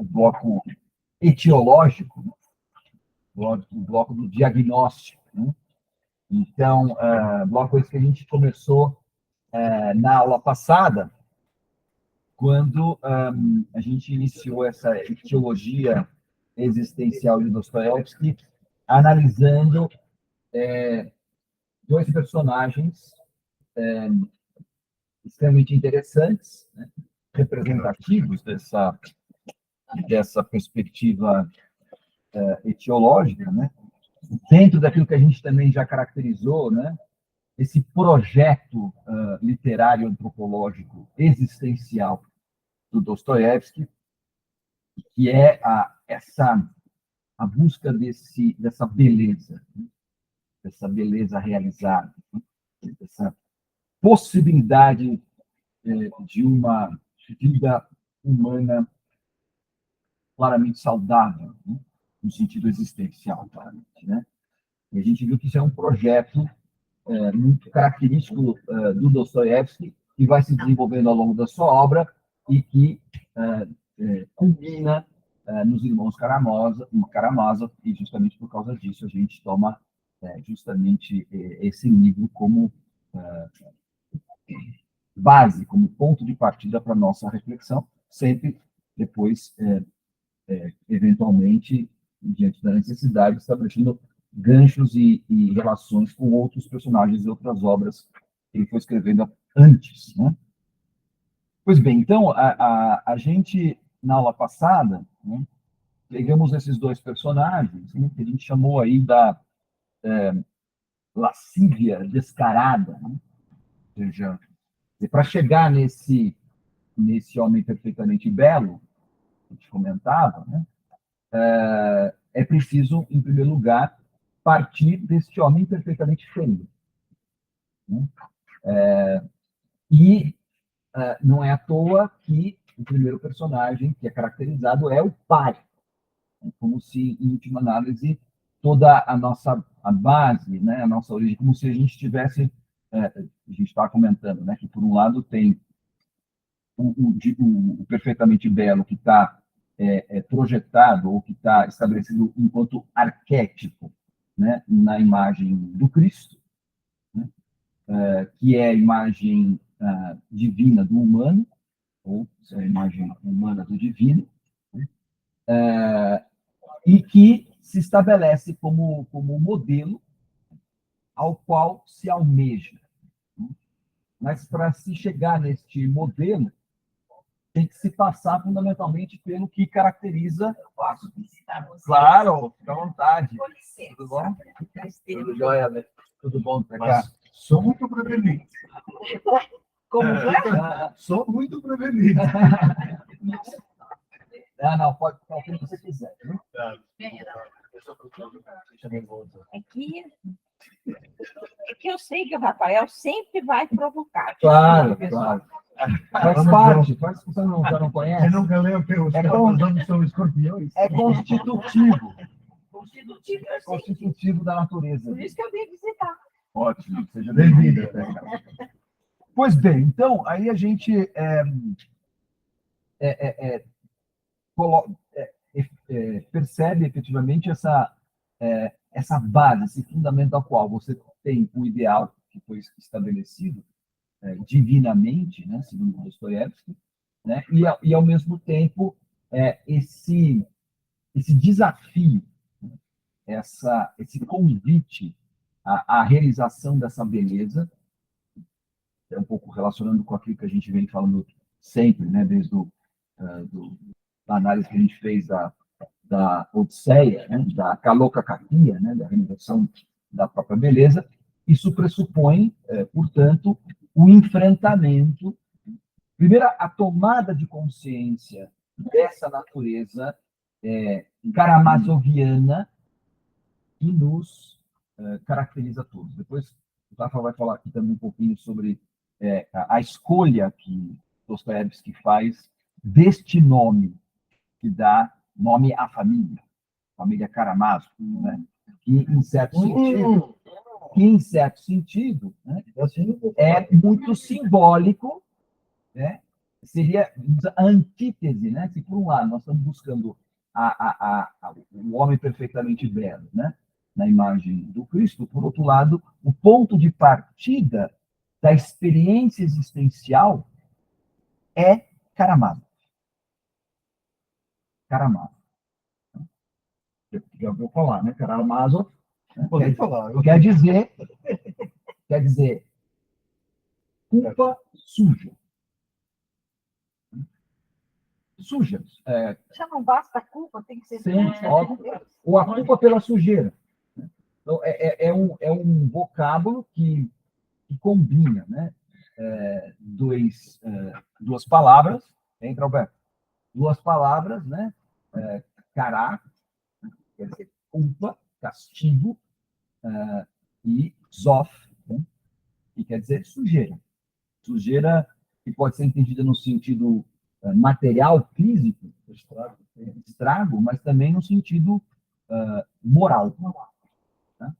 o bloco etiológico, o bloco do diagnóstico, né? Então, bloco esse que a gente começou na aula passada, quando a gente iniciou essa etiologia existencial de Dostoiévski, analisando dois personagens extremamente interessantes, né, representativos dessa perspectiva etiológica, né, dentro daquilo que a gente também já caracterizou, né, esse projeto literário antropológico existencial do Dostoiévski, que é a busca dessa beleza realizada, dessa possibilidade de uma vida humana claramente saudável, né? No sentido existencial, claramente, né? E a gente viu que isso é um projeto muito característico do Dostoiévski, que vai se desenvolvendo ao longo da sua obra e que culmina nos Irmãos Karamazov, e justamente por causa disso a gente toma justamente esse livro como base, como ponto de partida para a nossa reflexão, sempre depois, eventualmente, diante da necessidade, estabelecendo ganchos e relações com outros personagens e outras obras que ele foi escrevendo antes, né? Pois bem, então, a gente, na aula passada, né, pegamos esses dois personagens, né, que a gente chamou aí da lascívia descarada, né? Ou seja, para chegar nesse homem perfeitamente belo, que a gente comentava, né, é preciso, em primeiro lugar, partir deste homem perfeitamente feio, né? E não é à toa que o primeiro personagem que é caracterizado é o pai, né? Como se, em última análise, toda a base, né, a nossa origem, como se a gente tivesse, a gente estava comentando, né, que por um lado tem o perfeitamente belo que está projetado ou que está estabelecido enquanto arquétipo, né, na imagem do Cristo, né, que é a imagem divina do humano, ou a imagem humana do divino, né, e que se estabelece como modelo ao qual se almeja. Né? Mas para se chegar neste modelo, tem que se passar fundamentalmente pelo que caracteriza. Posso visitar você? Claro, fica à vontade. Com licença. Tudo bom? Tudo jóia, né? Tudo bom pra cá? Sou muito prevenido. Como é? Sou muito prevenido. Não, pode ficar o que você quiser. Né? É que eu sei que o Rafael sempre vai provocar. Claro, claro. Faz parte, você já não conhece? Eu nunca leio que os homens são escorpiões. É constitutivo. Constitutivo, Constitutivo da natureza. por isso que eu vim visitar. Ótimo, seja bem-vinda. Pois bem, então, aí a gente percebe efetivamente essa base, esse fundamento ao qual você tem o ideal que foi estabelecido divinamente, né, segundo Dostoiévski, né, e ao mesmo tempo esse desafio, né, esse convite à realização dessa beleza, é um pouco relacionando com aquilo que a gente vem falando sempre, né, desde da análise que a gente fez da Odisseia, né, da Kalokakatia, né, da realização da própria beleza. Isso pressupõe, portanto, o enfrentamento, primeiro, a tomada de consciência dessa natureza karamazoviana que nos caracteriza a todos. Depois, o Rafa vai falar aqui também um pouquinho sobre a escolha que Dostoiévski faz deste nome, que dá nome à família Karamazov, né? Que, em certo sentido, né, é muito simbólico, né, seria a antítese, né? Se por um lado nós estamos buscando o homem perfeitamente belo, né? Na imagem do Cristo, por outro lado, o ponto de partida da experiência existencial é Karamazov. Karamazov. Já vou falar, né? Karamazov, né? Pode falar. Quer dizer, culpa suja. Suja. Já não basta a culpa, tem que ser Sim, suja, óbvio. meu Deus. Ou a culpa pela sujeira. Então, é um vocábulo que combina, né? Duas palavras, entra, Alberto? Duas palavras, né? Cará, quer dizer, culpa, castigo, e zof, né? Que quer dizer sujeira. Sujeira que pode ser entendida no sentido material, físico, estrago, mas também no sentido moral. Tá?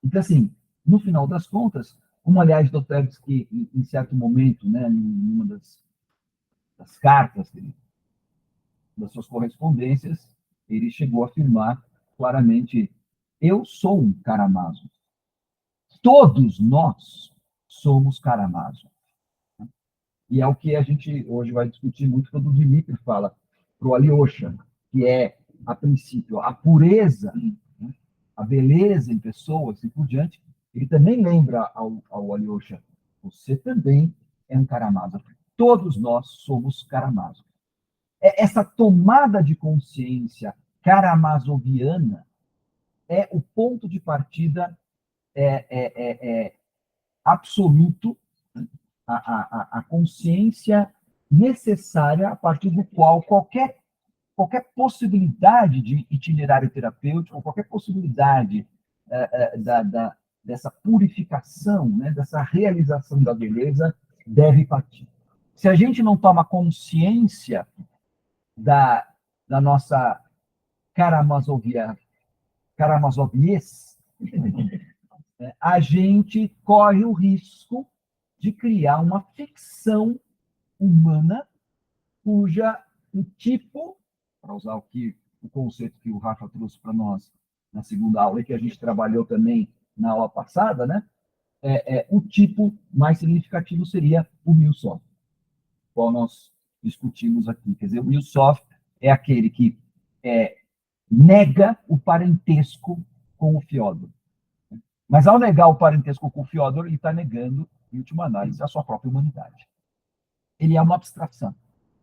Então, assim, no final das contas, como, aliás, Dostoiévski, em certo momento, né, numa das cartas, das suas correspondências, ele chegou a afirmar claramente: eu sou um Karamazov. Todos nós somos Karamazov. E é o que a gente hoje vai discutir muito quando o Dmitry fala para o Alyosha, que é, a princípio, a pureza, né, a beleza em pessoas e por diante. Ele também lembra ao Alyosha: você também é um Karamazov. Todos nós somos Karamazov. Essa tomada de consciência karamazoviana é o ponto de partida absoluto, a consciência necessária a partir do qual qualquer possibilidade de itinerário terapêutico, qualquer possibilidade dessa purificação, né, dessa realização da beleza, deve partir. Se a gente não toma consciência da nossa karamazoviez, a gente corre o risco de criar uma ficção humana cuja o tipo, para usar o conceito que o Rafa trouxe para nós na segunda aula e que a gente trabalhou também na aula passada, né? O tipo mais significativo seria o Milsov, qual nós discutimos aqui. Quer dizer, o Milsov é aquele que nega o parentesco com o Fyodor. Mas, ao negar o parentesco com o Fyodor, ele está negando, em última análise, a sua própria humanidade. Ele é uma abstração.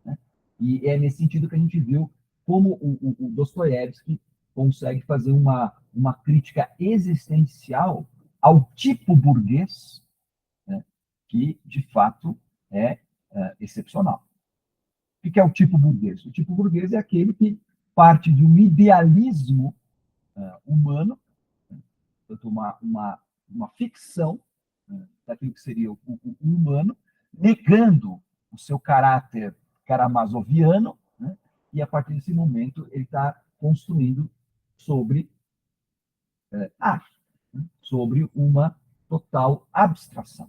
Né? E é nesse sentido que a gente viu como o Dostoiévski consegue fazer uma crítica existencial ao tipo burguês, né? Que, de fato, é excepcional. O que é o tipo burguês? O tipo burguês é aquele que parte de um idealismo humano, portanto, uma ficção, né, daquilo que seria o humano, negando o seu caráter karamazoviano, né, e a partir desse momento ele está construindo sobre arte, né, sobre uma total abstração.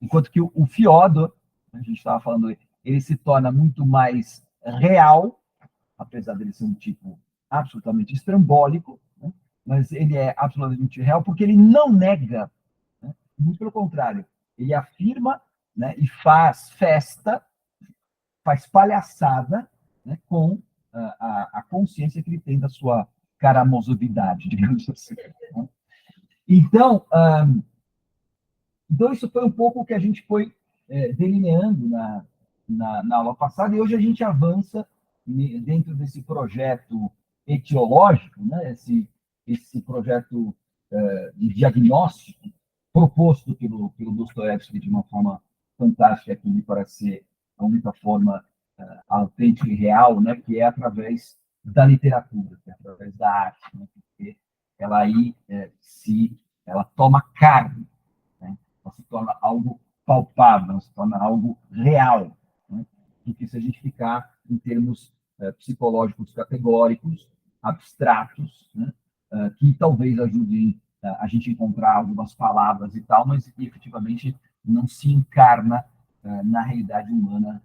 Enquanto que o Fyodor, a gente estava falando, ele se torna muito mais real, apesar dele ser um tipo absolutamente estrambólico, né? Mas ele é absolutamente real porque ele não nega, né? Muito pelo contrário, ele afirma, né, e faz festa, faz palhaçada, né, com a consciência que ele tem da sua caramosovidade, digamos assim. Né? Então, isso foi um pouco o que a gente foi delineando na aula passada, e hoje a gente avança dentro desse projeto etiológico, né? Esse projeto de diagnóstico proposto pelo Dostoiévski de uma forma fantástica, que me parece ser a única forma autêntica e real, né? Que é através da literatura, que é através da arte, né? Porque ela aí ela toma carne, né? Ela se torna algo palpável, ela se torna algo real, né? Do que se a gente ficar em termos psicológicos categóricos, abstratos, né? Que talvez ajudem a gente a encontrar algumas palavras e tal, mas que efetivamente não se encarna na realidade humana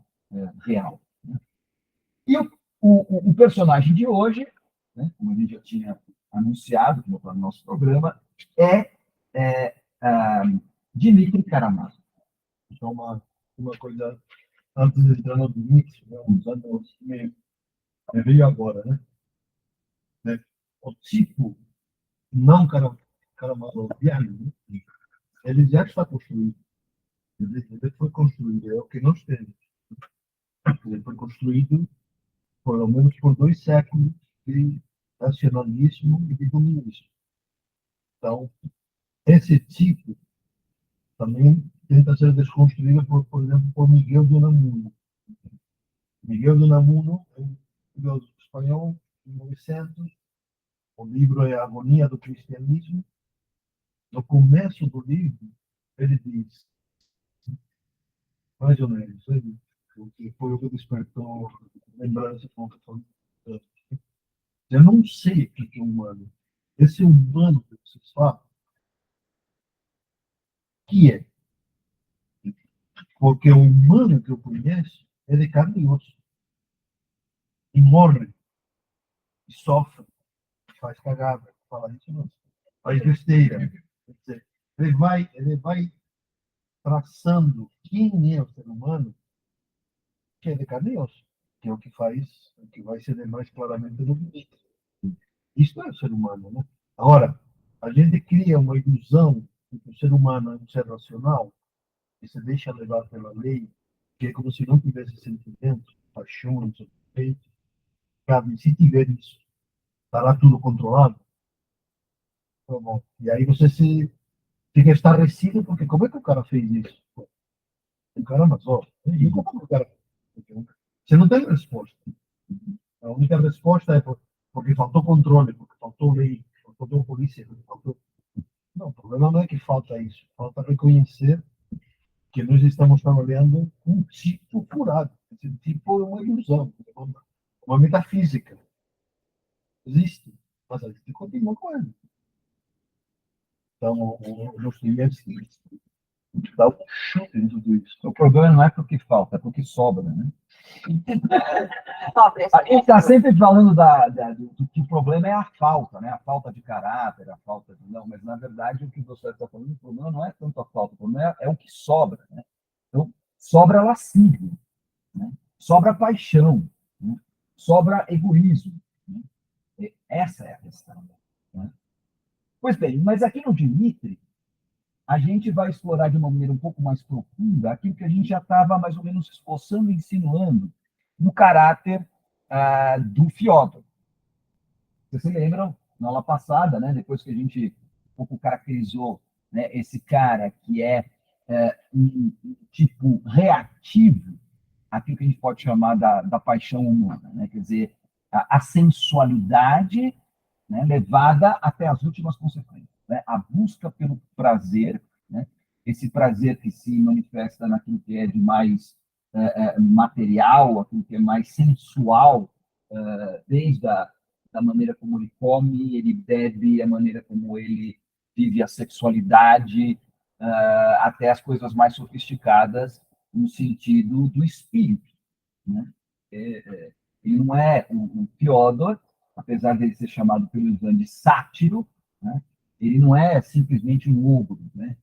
real. Né? E o personagem de hoje, né, como a gente já tinha anunciado no nosso programa, é Dmitry Karamazov. Então, uma coisa, antes de entrar no limite, né, uns anos me veio agora, né? O tipo não caramazoviano, né? Ele já está construído. Ele foi construído, é o que nós temos. Ele foi construído, pelo menos, por 2 séculos de nacionalismo e de comunismo. Então, esse tipo também tenta ser desconstruído, por exemplo, por Miguel de Unamuno. Miguel de Unamuno é um filósofo espanhol, de 1900. O livro é A Agonia do Cristianismo. No começo do livro, ele diz, mais ou menos, o que foi o que despertou lembrança com o. Eu não sei o que é humano. Esse humano que vocês falam, que é? Porque o humano que eu conheço é de carne e osso. E morre, e sofre, e faz cagada. Fala isso não. Faz besteira. Quer dizer, ele vai traçando quem é o ser humano, que é de carne e osso, que é o que vai ser mais claramente no limite. Isso é o ser humano, né? Agora, a gente cria uma ilusão de que o ser humano é um ser racional, que se deixa levar pela lei, que é como se não tivesse sentimentos, paixões, respeito. Sabe? Se tiver isso, estará tudo controlado. Tá bom. E aí você se fica estarrecido, porque como é que o cara fez isso? O cara, mas ó, e como é que o cara. Você não tem resposta. A única resposta é porque faltou controle, porque faltou lei, porque faltou polícia, porque faltou. Não, o problema não é que falta isso, falta reconhecer que nós estamos trabalhando com um tipo furado. Esse tipo é uma ilusão, uma metafísica. Existe, mas a gente continua com ele. Então, nós temos que dar um chute em tudo isso. O problema não é porque falta, é porque sobra, né? Pobre, A gente está sempre falando do que o problema é a falta, né? A falta de caráter, a falta de. Não, mas na verdade o que você está falando, o problema não é tanto a falta, o problema é o que sobra, né? Então, sobra lascívio, né? Sobra paixão, né? Sobra egoísmo. Né? Essa é a questão. Né? Pois bem, mas aqui no Dmitry, a gente vai explorar de uma maneira um pouco mais profunda aquilo que a gente já estava mais ou menos esboçando e insinuando no caráter do Fyodor. Vocês se lembram, na aula passada, né, depois que a gente um pouco caracterizou, né, esse cara que é um tipo reativo àquilo que a gente pode chamar da paixão humana, né? Quer dizer, a sensualidade, né, levada até as últimas consequências, né? A busca pelo prazer, né? Esse prazer que se manifesta naquilo que é de mais material, aquilo que é mais sensual, desde da maneira como ele come, ele bebe, a maneira como ele vive a sexualidade, até as coisas mais sofisticadas no sentido do espírito. Né? Ele não é o Fyodor, apesar de ele ser chamado pelo Ivan de sátiro, né? Ele não é simplesmente um ogro. Né?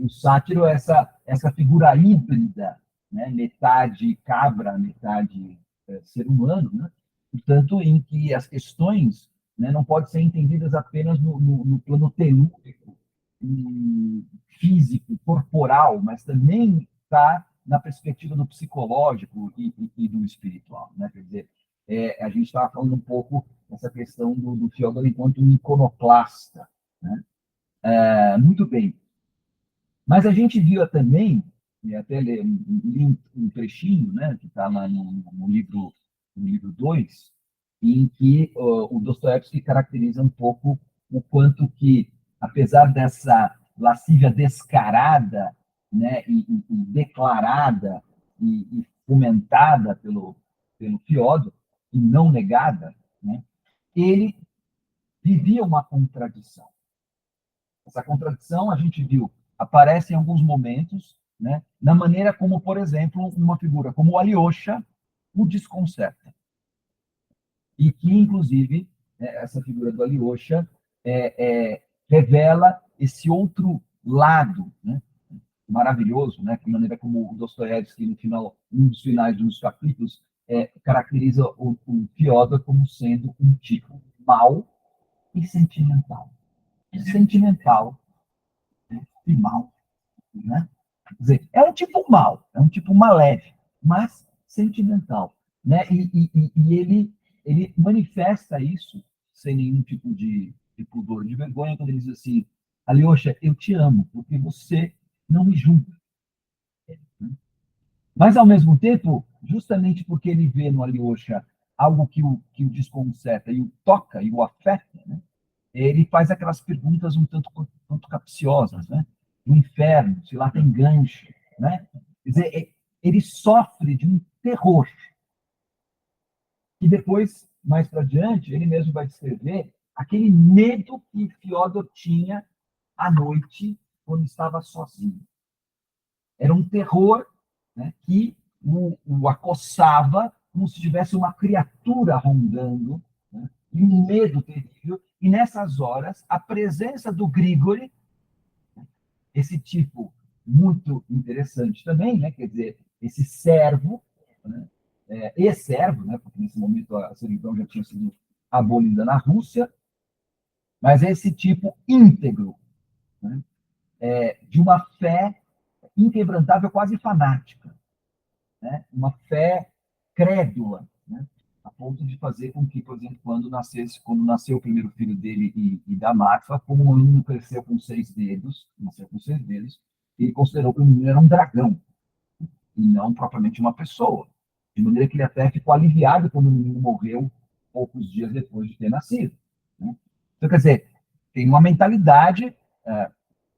O sátiro é essa figura híbrida, né? Metade cabra, metade ser humano, né? Portanto, em que as questões, né, não podem ser entendidas apenas no plano telúrico, físico, corporal, mas também está na perspectiva do psicológico e do espiritual. Né? Quer dizer, a gente estava falando um pouco dessa questão do Fyodor enquanto um iconoclasta. Né? Muito bem. Mas a gente viu também, e até li um trechinho, né, que está lá no livro 2, em que o Dostoiévski caracteriza um pouco o quanto que, apesar dessa lascívia descarada, né, e declarada e fomentada pelo Fyodor, e não negada, né, ele vivia uma contradição. Essa contradição a gente viu aparece em alguns momentos, né, na maneira como, por exemplo, uma figura como o Alyosha o desconcerta. E que, inclusive, essa figura do Alyosha revela esse outro lado, né, maravilhoso, né, de maneira como o Dostoiévski, no final, um dos finais de um dos capítulos, caracteriza o Fyodor como sendo um tipo mau e sentimental. Sentimental e mau, né? Quer dizer, é um tipo mau, é um tipo maléfico, mas sentimental, né? E ele manifesta isso sem nenhum tipo de pudor, de vergonha, quando ele diz assim: Alyosha, eu te amo, porque você não me julga. Mas, ao mesmo tempo, justamente porque ele vê no Alyosha algo que o desconcerta e o toca e o afeta, né? Ele faz aquelas perguntas um tanto capciosas, né? O inferno, se lá tem gancho, né? Quer dizer, ele sofre de um terror. E depois, mais para diante, ele mesmo vai descrever aquele medo que Fyodor tinha à noite, quando estava sozinho. Era um terror, né, que o acossava como se tivesse uma criatura rondando, né, e um medo terrível. E nessas horas, a presença do Grigori, esse tipo muito interessante também, né, quer dizer, esse servo, né, ex-servo, né, porque nesse momento a servidão já tinha sido abolida na Rússia, mas esse tipo íntegro, né, de uma fé inquebrantável, quase fanática, né? Uma fé crédula, né? A ponto de fazer com que, por exemplo, quando nasceu o primeiro filho dele e da Marfa, como o menino cresceu com 6 dedos, nasceu com 6 dedos, ele considerou que o menino era um dragão, e não propriamente uma pessoa. De maneira que ele até ficou aliviado quando o menino morreu poucos dias depois de ter nascido, né? Então, quer dizer, tem uma mentalidade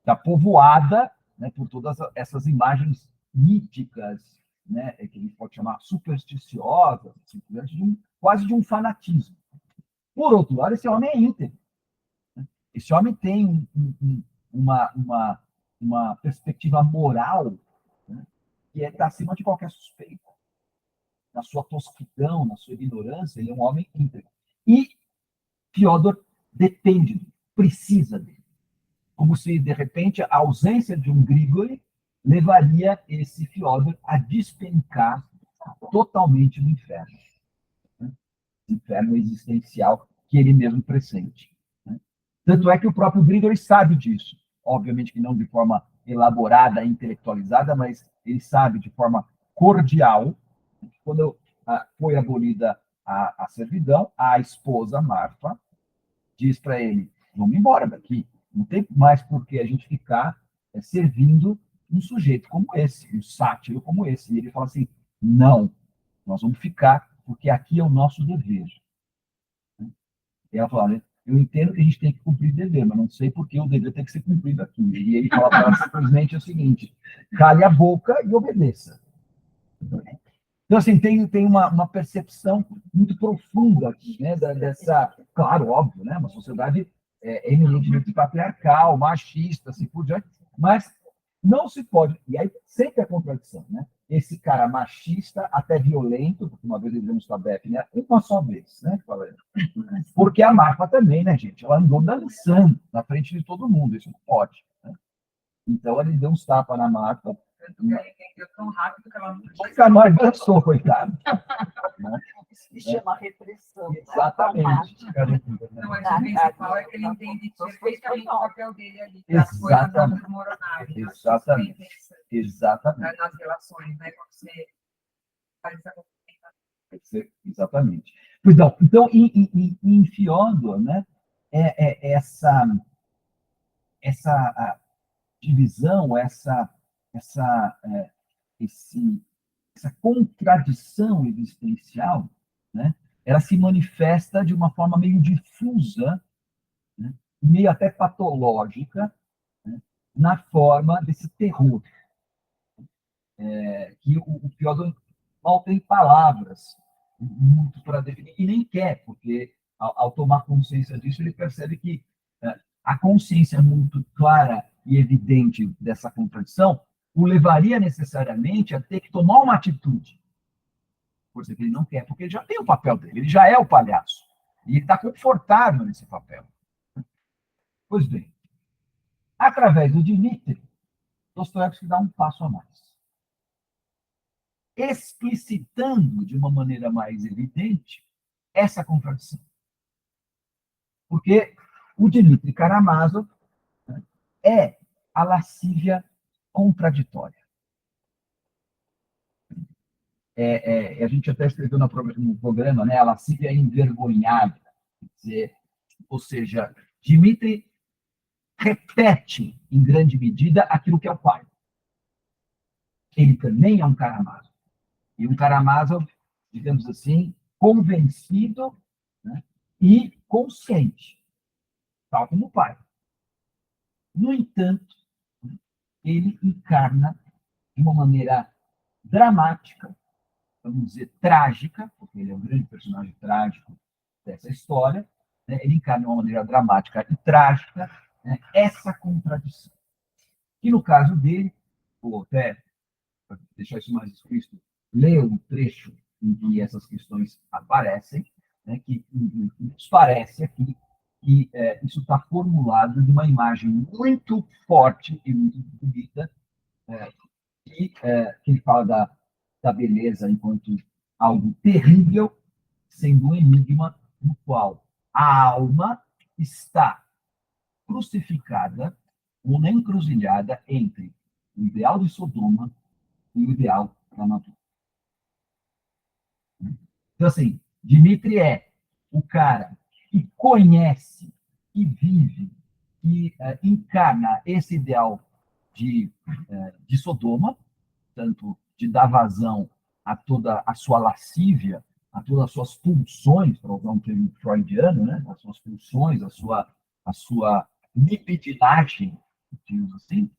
da povoada, né, por todas essas imagens míticas, né, que a gente pode chamar supersticiosas, assim, quase de um fanatismo. Por outro lado, esse homem é íntegro. Né? Esse homem tem uma perspectiva moral, né, que está acima de qualquer suspeita. Na sua tosquidão, na sua ignorância, ele é um homem íntegro. E Fyodor depende dele, precisa dele. Como se, de repente, a ausência de um Grigori levaria esse Fyodor a despencar totalmente no inferno. Né? Inferno existencial que ele mesmo pressente. Né? Tanto é que o próprio Grigori sabe disso. Obviamente que não de forma elaborada, intelectualizada, mas ele sabe de forma cordial. Quando foi abolida a servidão, a esposa Marfa diz para ele: vamos embora daqui. Não tem mais por que a gente ficar servindo um sujeito como esse, um sátiro como esse. E ele fala assim: não, nós vamos ficar, porque aqui é o nosso dever. E ela fala: eu entendo que a gente tem que cumprir dever, mas não sei por que o dever tem que ser cumprido aqui. E ele fala para ela simplesmente o seguinte: cale a boca e obedeça. Então, assim, tem uma percepção muito profunda aqui, né, dessa, claro, óbvio, né, uma sociedade eminentemente patriarcal, machista, assim por diante, mas não se pode, e aí sempre a contradição, né, esse cara machista, até violento, porque uma vez ele deu um estabefe, né, uma só vez, né, porque a Marfa também, né, gente, ela andou dançando na frente de todo mundo, isso não pode, né? Então, ele deu uns tapas na Marfa. Entendeu tão rápido que ela não Nunca mais dançou, coitado. Né? Isso se chama repressão. Exatamente. Não, a principal é que ele entende perfeitamente o papel dele ali, para as coisas não desmoronarem. Exatamente. Exatamente. Nas relações, né? Quando você faz essa Exatamente. Pois não. Então, em Fyodor, né, essa divisão, essa contradição existencial, né, ela se manifesta de uma forma meio difusa, né, meio até patológica, né, na forma desse terror, que o Fyodor mal tem palavras muito para definir, e nem quer, porque ao tomar consciência disso, ele percebe que a consciência muito clara e evidente dessa contradição o levaria necessariamente a ter que tomar uma atitude, coisa que ele não quer, porque ele já tem o papel dele, ele já é o palhaço, e ele está confortável nesse papel. Pois bem, através do Dmitri, Dostoiévski dá um passo a mais, explicitando de uma maneira mais evidente essa contradição. Porque o Dmitri Karamazov, né, é a lascívia contraditória. A gente até escreveu no programa, né, a lascívia envergonhada. Quer dizer, ou seja, Dmitri repete, em grande medida, aquilo que é o pai. Ele também é um Karamazov. E um Karamazov, digamos assim, convencido, né, e consciente, tal como o pai. No entanto, ele encarna de uma maneira dramática, vamos dizer, trágica, porque ele é um grande personagem trágico dessa história, né? Ele encarna de uma maneira dramática e trágica, né, essa contradição. E no caso dele, vou até, para deixar isso mais explícito, ler um trecho em que essas questões aparecem, né, que nos parece aqui que isso está formulado de uma imagem muito forte e muito bonita, que ele fala da beleza enquanto algo terrível, sendo um enigma no qual a alma está crucificada ou na encruzilhada entre o ideal de Sodoma e o ideal da natureza. Então, assim, Dmitri é o cara que conhece, que vive, que encarna esse ideal de Sodoma, tanto de dar vazão a toda a sua lascívia, a todas as suas pulsões, para usar um termo freudiano, né? As suas pulsões, a sua libidinagem, digamos assim,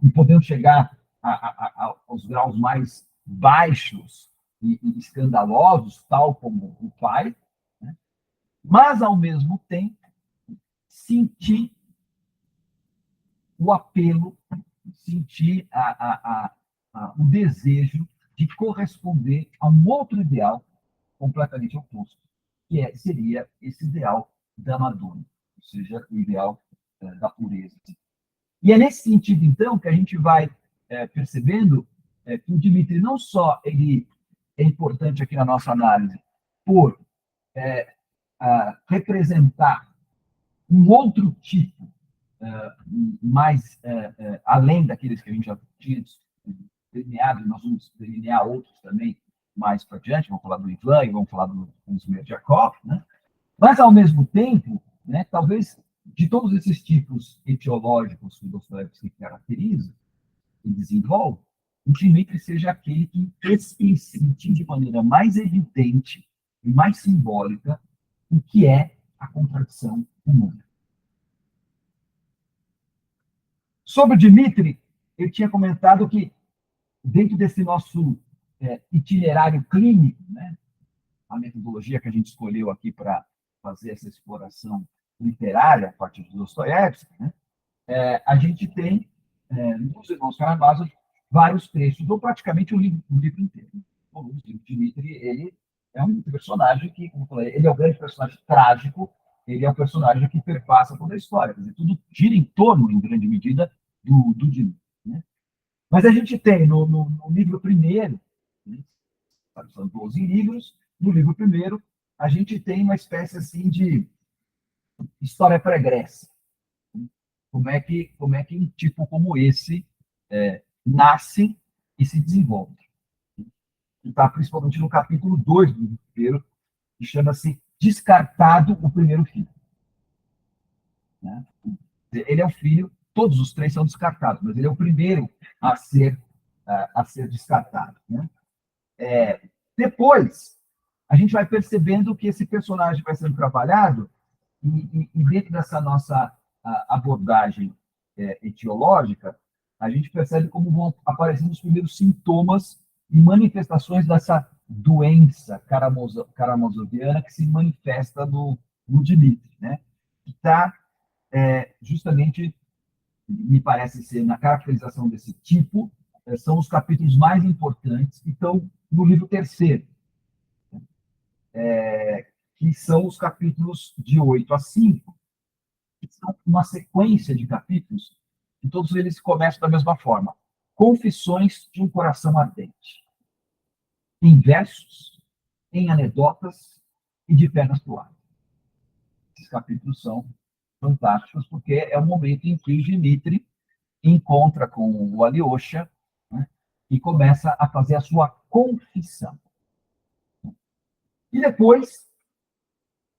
e podendo chegar aos graus mais baixos e escandalosos, tal como o pai, né? Mas, ao mesmo tempo, sentir o apelo, sentir o desejo de corresponder a um outro ideal completamente oposto, que seria esse ideal da Madonna, ou seja, o ideal da pureza. E é nesse sentido, então, que a gente vai percebendo que o Dmitri não só ele é importante aqui na nossa análise por representar um outro tipo, mais além daqueles que a gente já tinha delineado, nós vamos delinear outros também mais para diante, vamos falar do Ivan e vamos falar do Smerdyakov, né? Mas, ao mesmo tempo, né, talvez de todos esses tipos etiológicos que Dostoiévski caracteriza e desenvolve, o Dmitri seja aquele que explicite de maneira mais evidente e mais simbólica o que é a contradição humana. Sobre o Dmitri, eu tinha comentado que, dentro desse nosso itinerário clínico, né, a metodologia que a gente escolheu aqui para fazer essa exploração literária a partir de Dostoiévski, né, a gente tem, nos Irmãos Karamazov, vários trechos, ou praticamente o livro inteiro. O Dmitri, ele é um personagem que, como eu falei, ele é o grande personagem trágico, ele é o personagem que perpassa toda a história. Quer dizer, tudo gira em torno, em grande medida, do Dmitri, né? Mas a gente tem no livro primeiro, né, são 12 livros, no livro primeiro, a gente tem uma espécie assim de história pregressa. Como é que um tipo como esse nasce e se desenvolve. E está principalmente no capítulo 2 do livro primeiro, que chama-se Descartado o Primeiro Filho. Né? Ele é o filho, todos os três são descartados, mas ele é o primeiro a ser descartado. Né? Depois, a gente vai percebendo que esse personagem vai sendo trabalhado e dentro dessa nossa abordagem etiológica, a gente percebe como vão aparecendo os primeiros sintomas e manifestações dessa doença karamazoviana que se manifesta no Dmitri, né? Que está justamente me parece ser, na caracterização desse tipo, são os capítulos mais importantes que estão no livro terceiro, que são os capítulos de 8 a 5, que são uma sequência de capítulos, e todos eles começam da mesma forma. Confissões de um coração ardente. Em versos, em anedotas e de pernas pro ar. Esses capítulos são fantásticos, porque é o momento em que o Dmitri encontra com o Alyosha, né, e começa a fazer a sua confissão. E depois,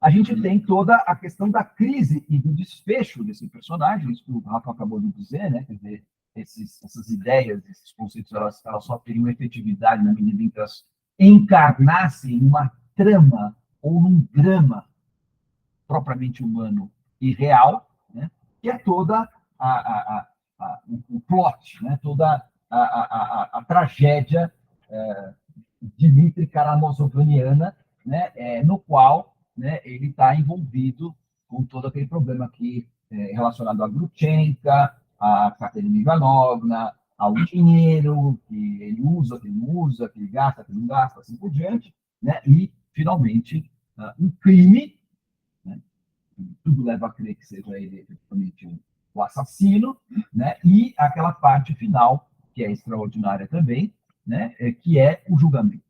a gente tem toda a questão da crise e do desfecho desse personagem, isso que o Rafa acabou de dizer, né? Quer dizer, essas ideias, esses conceitos, elas só teriam efetividade na medida em que elas encarnassem numa trama ou num drama propriamente humano e real, né? Que é toda o plot, né? Toda a tragédia Dmitri Karamazovaniana, né? No qual, né, ele está envolvido com todo aquele problema aqui relacionado a Grutchenka, a Katerina Ivanovna, ao dinheiro que ele usa, que ele não usa, que ele gasta, que ele não gasta, assim por diante, né? E, finalmente, um crime, né? Tudo leva a crer que seja ele efetivamente o assassino, né? E aquela parte final, que é extraordinária também, né? Que é o julgamento.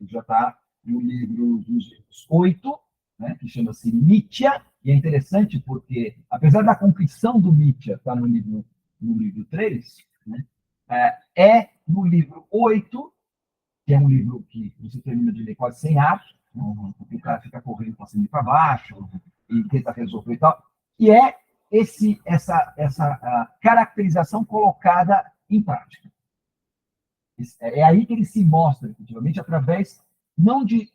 Já está no livro dos 8, né? Que chama-se Mitya, e é interessante porque, apesar da confissão do Mitya estar no livro 3, né? No livro 8, que é um livro que você termina de ler quase sem ar, porque o cara fica correndo para cima e para baixo, e tenta resolver e tal, e é essa caracterização colocada em prática. É aí que ele se mostra, efetivamente, através não de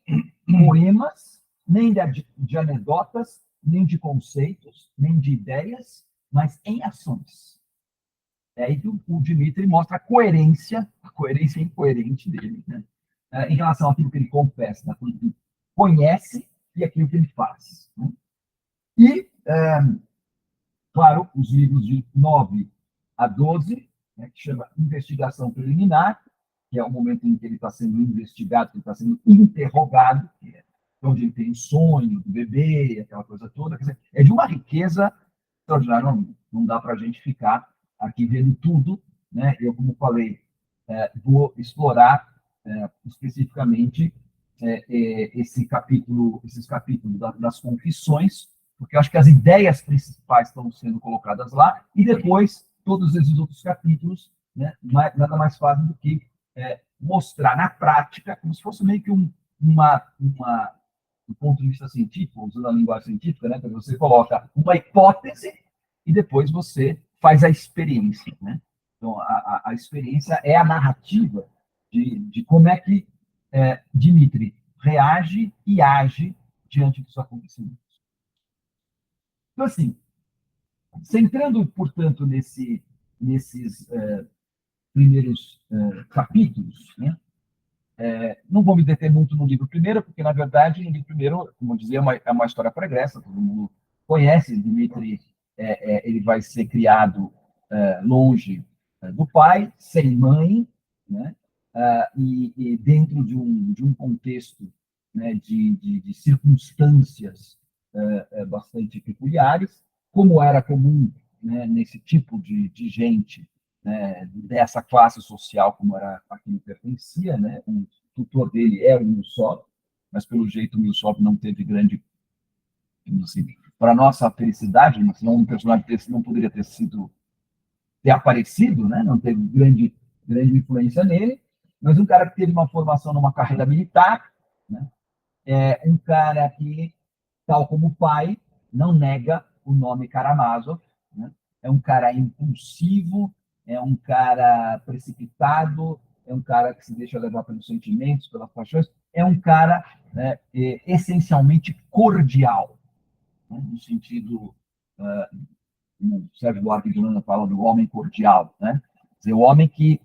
poemas, nem de anedotas, nem de conceitos, nem de ideias, mas em ações. É aí que o Dmitri mostra a coerência incoerente dele, né? Em relação àquilo que ele confessa, àquilo que ele conhece e aquilo que ele faz. Né? E, claro, os livros de 9 a 12, né, que chama Investigação Preliminar, que é o momento em que ele está sendo investigado, que ele está sendo interrogado, que é onde ele tem o sonho do bebê, aquela coisa toda. Quer dizer, é de uma riqueza extraordinária. Não dá para a gente ficar aqui vendo tudo, né? Eu, como falei, vou explorar especificamente esses capítulos das confissões, porque eu acho que as ideias principais estão sendo colocadas lá, e depois todos esses outros capítulos, né, nada mais fazem do que mostrar na prática, como se fosse meio que do ponto de vista científico, usando a linguagem científica, né, que você coloca uma hipótese e depois você faz a experiência. Né? Então, a experiência é a narrativa de como é que Dmitri reage e age diante dos acontecimentos. Então, assim, centrando, portanto, nesses primeiros capítulos, né? Não vou me deter muito no livro primeiro, porque, na verdade, no livro primeiro, como eu dizia, é uma história pregressa, todo mundo conhece. Dmitri, ele vai ser criado longe do pai, sem mãe, né? E dentro de um contexto, né, de circunstâncias bastante peculiares, como era comum, né, nesse tipo de gente, né, dessa classe social, como era a que ele pertencia, né? O tutor dele é o Milsov, mas pelo jeito o Milsov não teve grande, assim, para nossa felicidade, senão um personagem desse não poderia ter aparecido, né? Não teve grande influência nele, mas um cara que teve uma formação numa carreira militar, né? Um cara que, tal como o pai, não nega o nome Karamazov, né? É um cara impulsivo, é um cara precipitado, é um cara que se deixa levar pelos sentimentos, pelas paixões, é um cara, né, essencialmente cordial, né? No sentido, o Sérgio Buarque de Holanda fala do homem cordial, né? Quer dizer, o homem que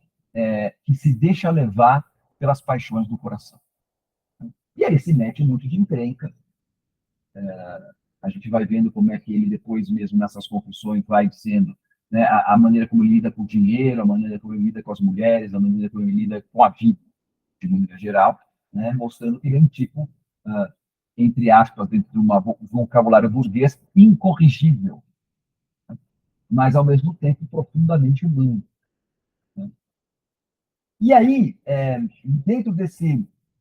se deixa levar pelas paixões do coração. E aí se mete um monte de encrenca. A gente vai vendo como é que ele depois mesmo nessas confissões vai dizendo, né, a maneira como ele lida com o dinheiro, a maneira como ele lida com as mulheres, a maneira como ele lida com a vida, de maneira geral, né, mostrando que ele é um tipo, entre aspas, dentro de um vocabulário burguês, incorrigível, né, mas, ao mesmo tempo, profundamente humano. Né? E aí, dentro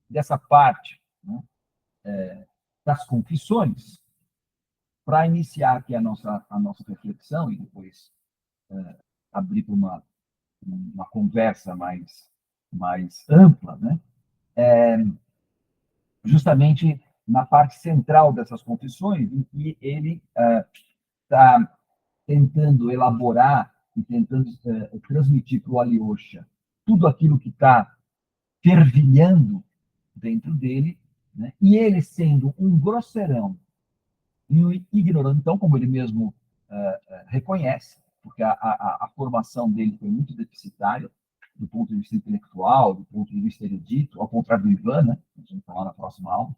dessa parte, né, das confissões, para iniciar aqui a nossa reflexão e depois abrir para uma conversa mais ampla, né? Justamente na parte central dessas confissões, em que ele está tentando elaborar e tentando transmitir para o Alyosha tudo aquilo que está fervilhando dentro dele, né? E ele sendo um grosseirão e um ignorantão, como ele mesmo reconhece, porque a formação dele foi muito deficitária, do ponto de vista intelectual, do ponto de vista erudito, ao contrário do Ivan, né? A gente vai falar na próxima aula.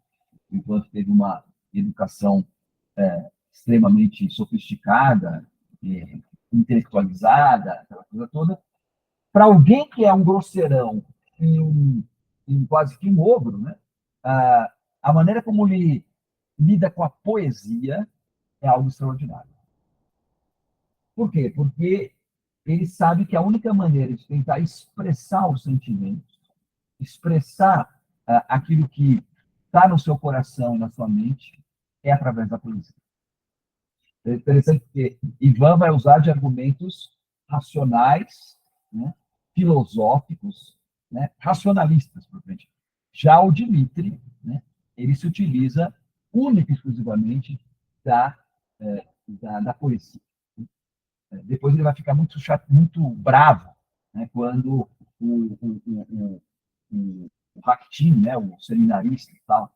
O Ivan teve uma educação extremamente sofisticada, intelectualizada, aquela coisa toda. Para alguém que é um grosseirão e quase que um ogro, né? A maneira como ele lida com a poesia é algo extraordinário. Por quê? Porque ele sabe que a única maneira de tentar expressar os sentimentos, expressar aquilo que está no seu coração e na sua mente, é através da poesia. É interessante porque Ivan vai usar de argumentos racionais, né, filosóficos, né, racionalistas, propriamente. Já o Dmitri, né, ele se utiliza única e exclusivamente da poesia. Depois ele vai ficar muito chato, muito bravo, né, quando o Rakhtin, né, o seminarista e tal,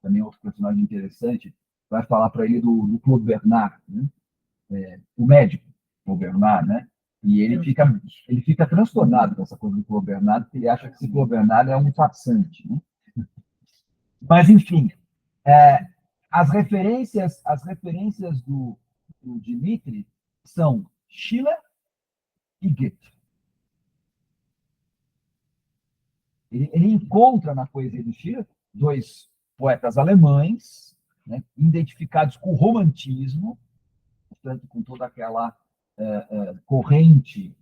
também outro personagem interessante, vai falar para ele do Claude Bernard, né, o médico Claude Bernard, né, e ele fica transtornado com essa coisa do Claude Bernard, porque ele acha que esse Claude Bernard é um farsante, né? Mas, enfim, as referências do Dmitri são Schiller e Goethe. Ele encontra na poesia do Schiller dois poetas alemães, né, identificados com o romantismo, portanto, com toda aquela corrente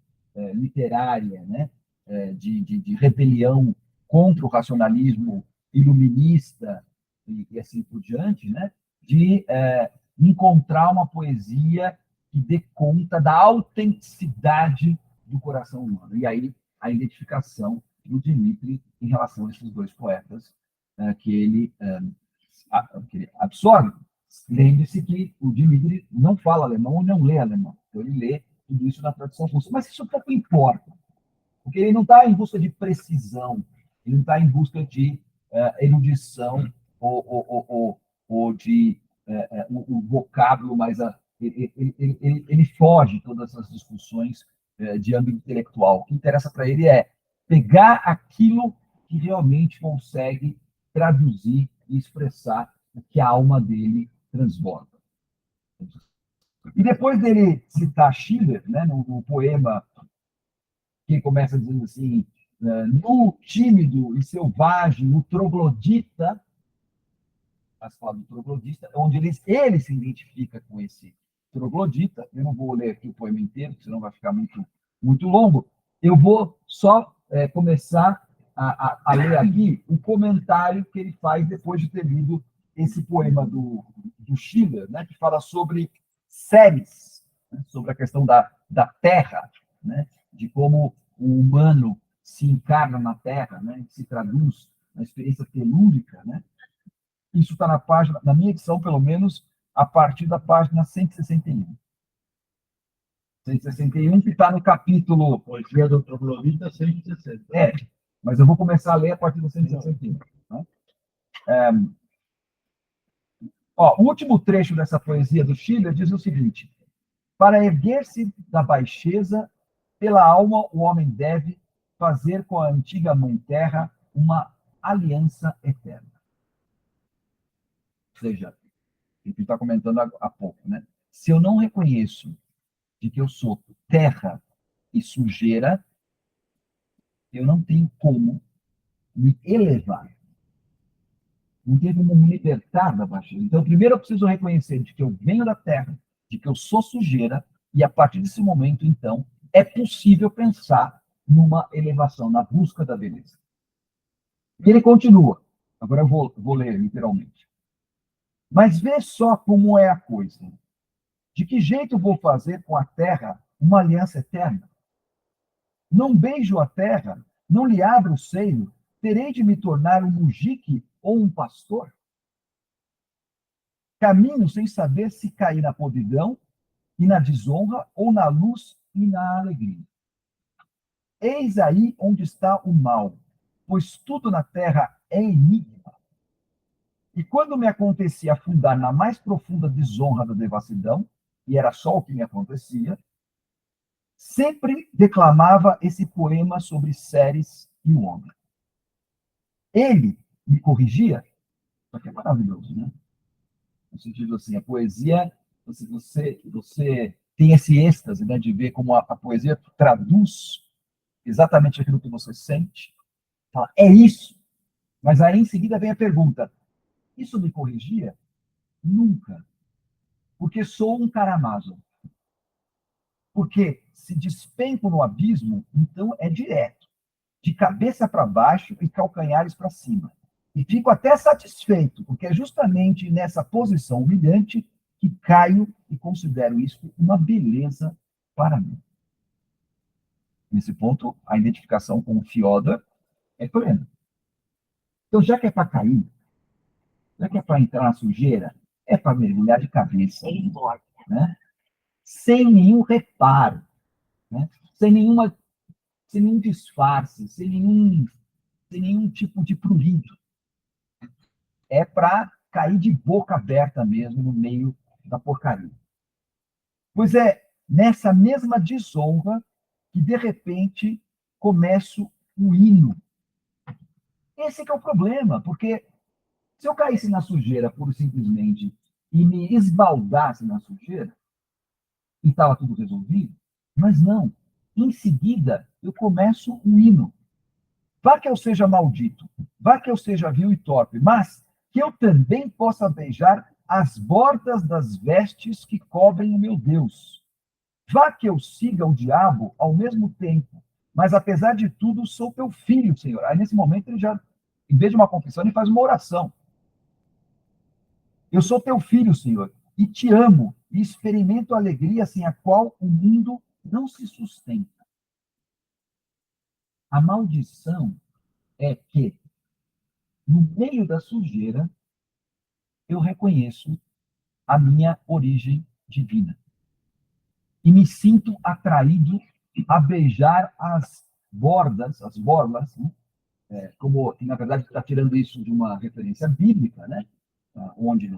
literária, né, de rebelião contra o racionalismo iluminista e assim por diante, né, de encontrar uma poesia que dê conta da autenticidade do coração humano. E aí a identificação do Dmitri em relação a esses dois poetas que ele absorve. Lembre-se que o Dmitri não fala alemão ou não lê alemão. Então, ele lê tudo isso na tradução russa. Mas isso pouco importa, porque ele não está em busca de precisão, ele não está em busca de erudição ou de o vocábulo mais... Ele foge de todas essas discussões de âmbito intelectual. O que interessa para ele é pegar aquilo que realmente consegue traduzir e expressar o que a alma dele transborda. E depois dele citar Schiller, né, no poema que começa dizendo assim, no tímido e selvagem, no troglodita, as palavras do troglodita, onde ele se identifica com esse troglodita. Eu não vou ler aqui o poema inteiro, senão vai ficar muito longo. Eu vou só começar a ler aqui o comentário que ele faz depois de ter lido esse poema do Schiller, né, que fala sobre séries, né, sobre a questão da Terra, né, de como o humano se encarna na Terra, né, se traduz na experiência telúrica, né? Isso está na minha edição, pelo menos, a partir da página 161. 161, que está no capítulo... Poesia do Troglodita, 160. Mas eu vou começar a ler a partir do 161. Né? O último trecho dessa poesia do Schiller diz o seguinte: para erguer-se da baixeza, pela alma o homem deve fazer com a antiga mãe terra uma aliança eterna. Ou seja, a gente está comentando há pouco, né? Se eu não reconheço de que eu sou terra e sujeira, eu não tenho como me elevar. Não tem como me libertar da baixeza. Então, primeiro eu preciso reconhecer de que eu venho da terra, de que eu sou sujeira, e a partir desse momento, então, é possível pensar numa elevação, na busca da beleza. E ele continua. Agora eu vou ler literalmente. Mas vê só como é a coisa. De que jeito vou fazer com a terra uma aliança eterna? Não beijo a terra, não lhe abro o seio, terei de me tornar um mujique ou um pastor? Caminho sem saber se cair na podridão e na desonra, ou na luz e na alegria. Eis aí onde está o mal, pois tudo na terra é enigma. E quando me acontecia afundar na mais profunda desonra da devassidão, e era só o que me acontecia, sempre declamava esse poema sobre Ceres e o homem. Ele me corrigia, só que é maravilhoso, né? No sentido assim, a poesia, você tem esse êxtase, né, de ver como a poesia traduz exatamente aquilo que você sente. Fala, é isso. Mas aí em seguida vem a pergunta, isso me corrigia? Nunca. Porque sou um caramazo. Porque se despenco no abismo, então é direto, de cabeça para baixo e calcanhares para cima. E fico até satisfeito, porque é justamente nessa posição humilhante que caio e considero isso uma beleza para mim. Nesse ponto, a identificação com o Fyodor é plena. Então, já que é para cair, já que é para entrar na sujeira, é para mergulhar de cabeça, né? Sem nenhum reparo, né? sem nenhum disfarce, sem nenhum tipo de prurido. É para cair de boca aberta mesmo no meio da porcaria. Pois é nessa mesma desonra que, de repente, começo o hino. Esse que é o problema, porque se eu caísse na sujeira, pura e simplesmente, e me esbaldasse na sujeira, e estava tudo resolvido, mas não. Em seguida, eu começo o hino. Vá que eu seja maldito, vá que eu seja vil e torpe, mas que eu também possa beijar as bordas das vestes que cobrem o meu Deus. Vá que eu siga o diabo ao mesmo tempo, mas apesar de tudo, sou teu filho, Senhor. Aí nesse momento ele já, em vez de uma confissão, ele faz uma oração. Eu sou teu filho, Senhor, e te amo, e experimento a alegria sem a qual o mundo não se sustenta. A maldição é que, no meio da sujeira, eu reconheço a minha origem divina. E me sinto atraído a beijar as borlas, né? Como, na verdade, está tirando isso de uma referência bíblica, né? Onde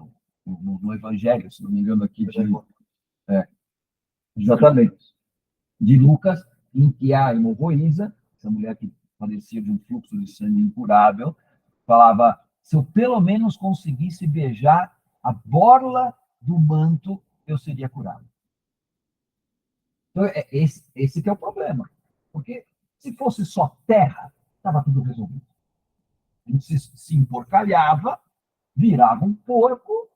no Evangelho, se não me engano, aqui exatamente, de Lucas, em que a hemorroísa, essa mulher que padecia de um fluxo de sangue incurável, falava, se eu pelo menos conseguisse beijar a borla do manto, eu seria curado. Então, esse que é o problema. Porque se fosse só terra, estava tudo resolvido. A gente se emporcalhava, virava um porco,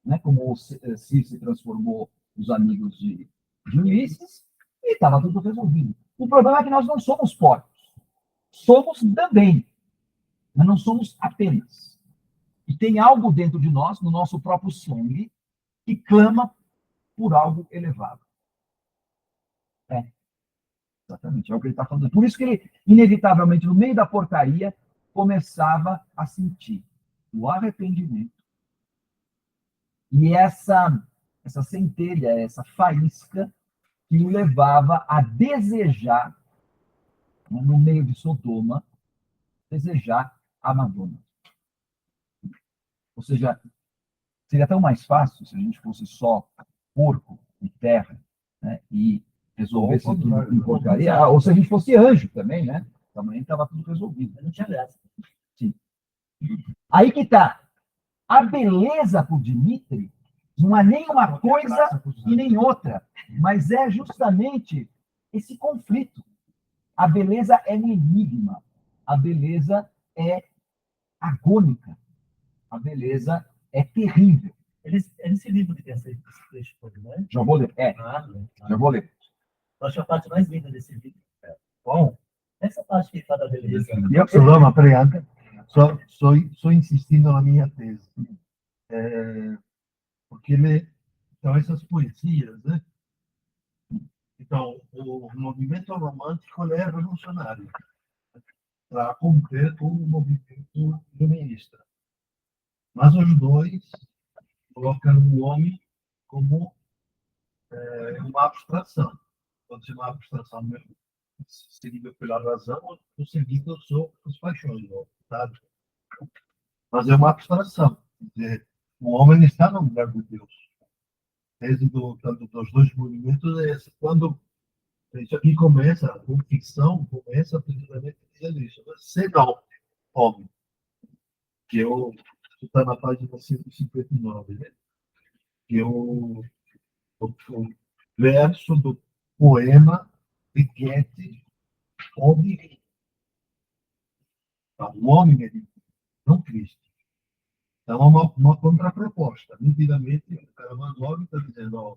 né, como o Cir se transformou os amigos de Ulisses, e estava tudo resolvido. O problema é que nós não somos porcos. Somos também, mas não somos apenas. E tem algo dentro de nós, no nosso próprio sangue, que clama por algo elevado. Exatamente, é o que ele está falando. Por isso que ele, inevitavelmente, no meio da porcaria, começava a sentir o arrependimento. E essa centelha, essa faísca, que o levava a desejar, né, no meio de Sodoma, desejar a Madonna. Ou seja, seria tão mais fácil se a gente fosse só porco e terra, né, e resolvesse tudo em porcaria. Ou se a gente fosse anjo também, né? Também estava tudo resolvido. Não tinha graça. Sim. Aí que está. A beleza para o Dmitri Não é nem uma coisa e nem outra, mas é justamente esse conflito. A beleza é um enigma, a beleza é agônica, a beleza é terrível. É nesse livro que tem esse trecho todo, né? Já vou ler. Já vou ler. Eu acho a parte mais linda desse livro. Bom, essa parte que fala da beleza. Sodoma, peraí, Anca. Só insistindo na minha tese. Porque então, essas poesias, né? Então, o movimento romântico ele é revolucionário para romper com o movimento iluminista. Mas os dois colocam o homem como uma abstração. Pode ser uma abstração mesmo, seguida pela razão ou seguida só as paixões, sabe? Mas é uma abstração. Quer dizer, o homem está no lugar de Deus. Desde tanto dos dois movimentos, quando isso aqui começa, a ficção começa precisamente dizendo isso. Ser homem, que está na página 159, né? Que é o verso do poema de Goethe, O Divino. O homem é divino, não Cristo. Então, é uma contraproposta. Nitidamente, o Karamazov está dizendo, ó,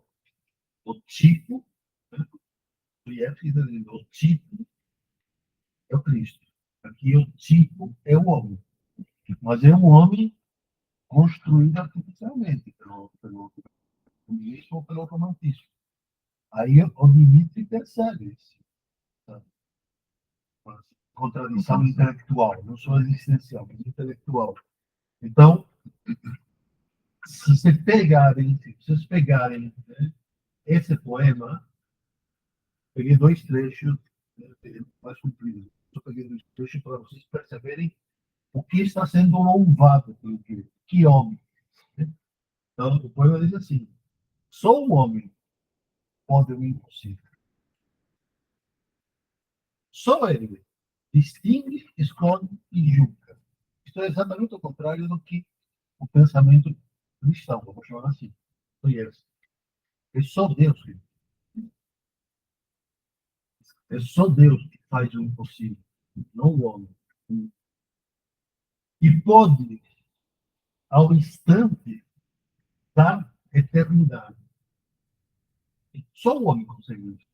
o tipo, né? O Goethe está dizendo, o tipo é o Cristo. Aqui o tipo é o homem. Mas é um homem construído artificialmente pelo comunismo ou pelo romantismo. Aí o Dimitri percebe isso. Uma contradição intelectual, não só existencial, mas intelectual. Então, se vocês pegarem, né, esse poema, peguei dois trechos, mais compridos. Só peguei dois trechos para vocês perceberem o que está sendo louvado pelo que homem. Né? Então, o poema diz assim: só o homem pode o impossível. Só ele distingue, escolhe e julga. Isto é exatamente o contrário do que o pensamento cristão, vamos chamar assim. Conhece. É só Deus que é só Deus que faz o impossível, não o homem. E pode, ao instante, dar eternidade. Só o homem consegue isso.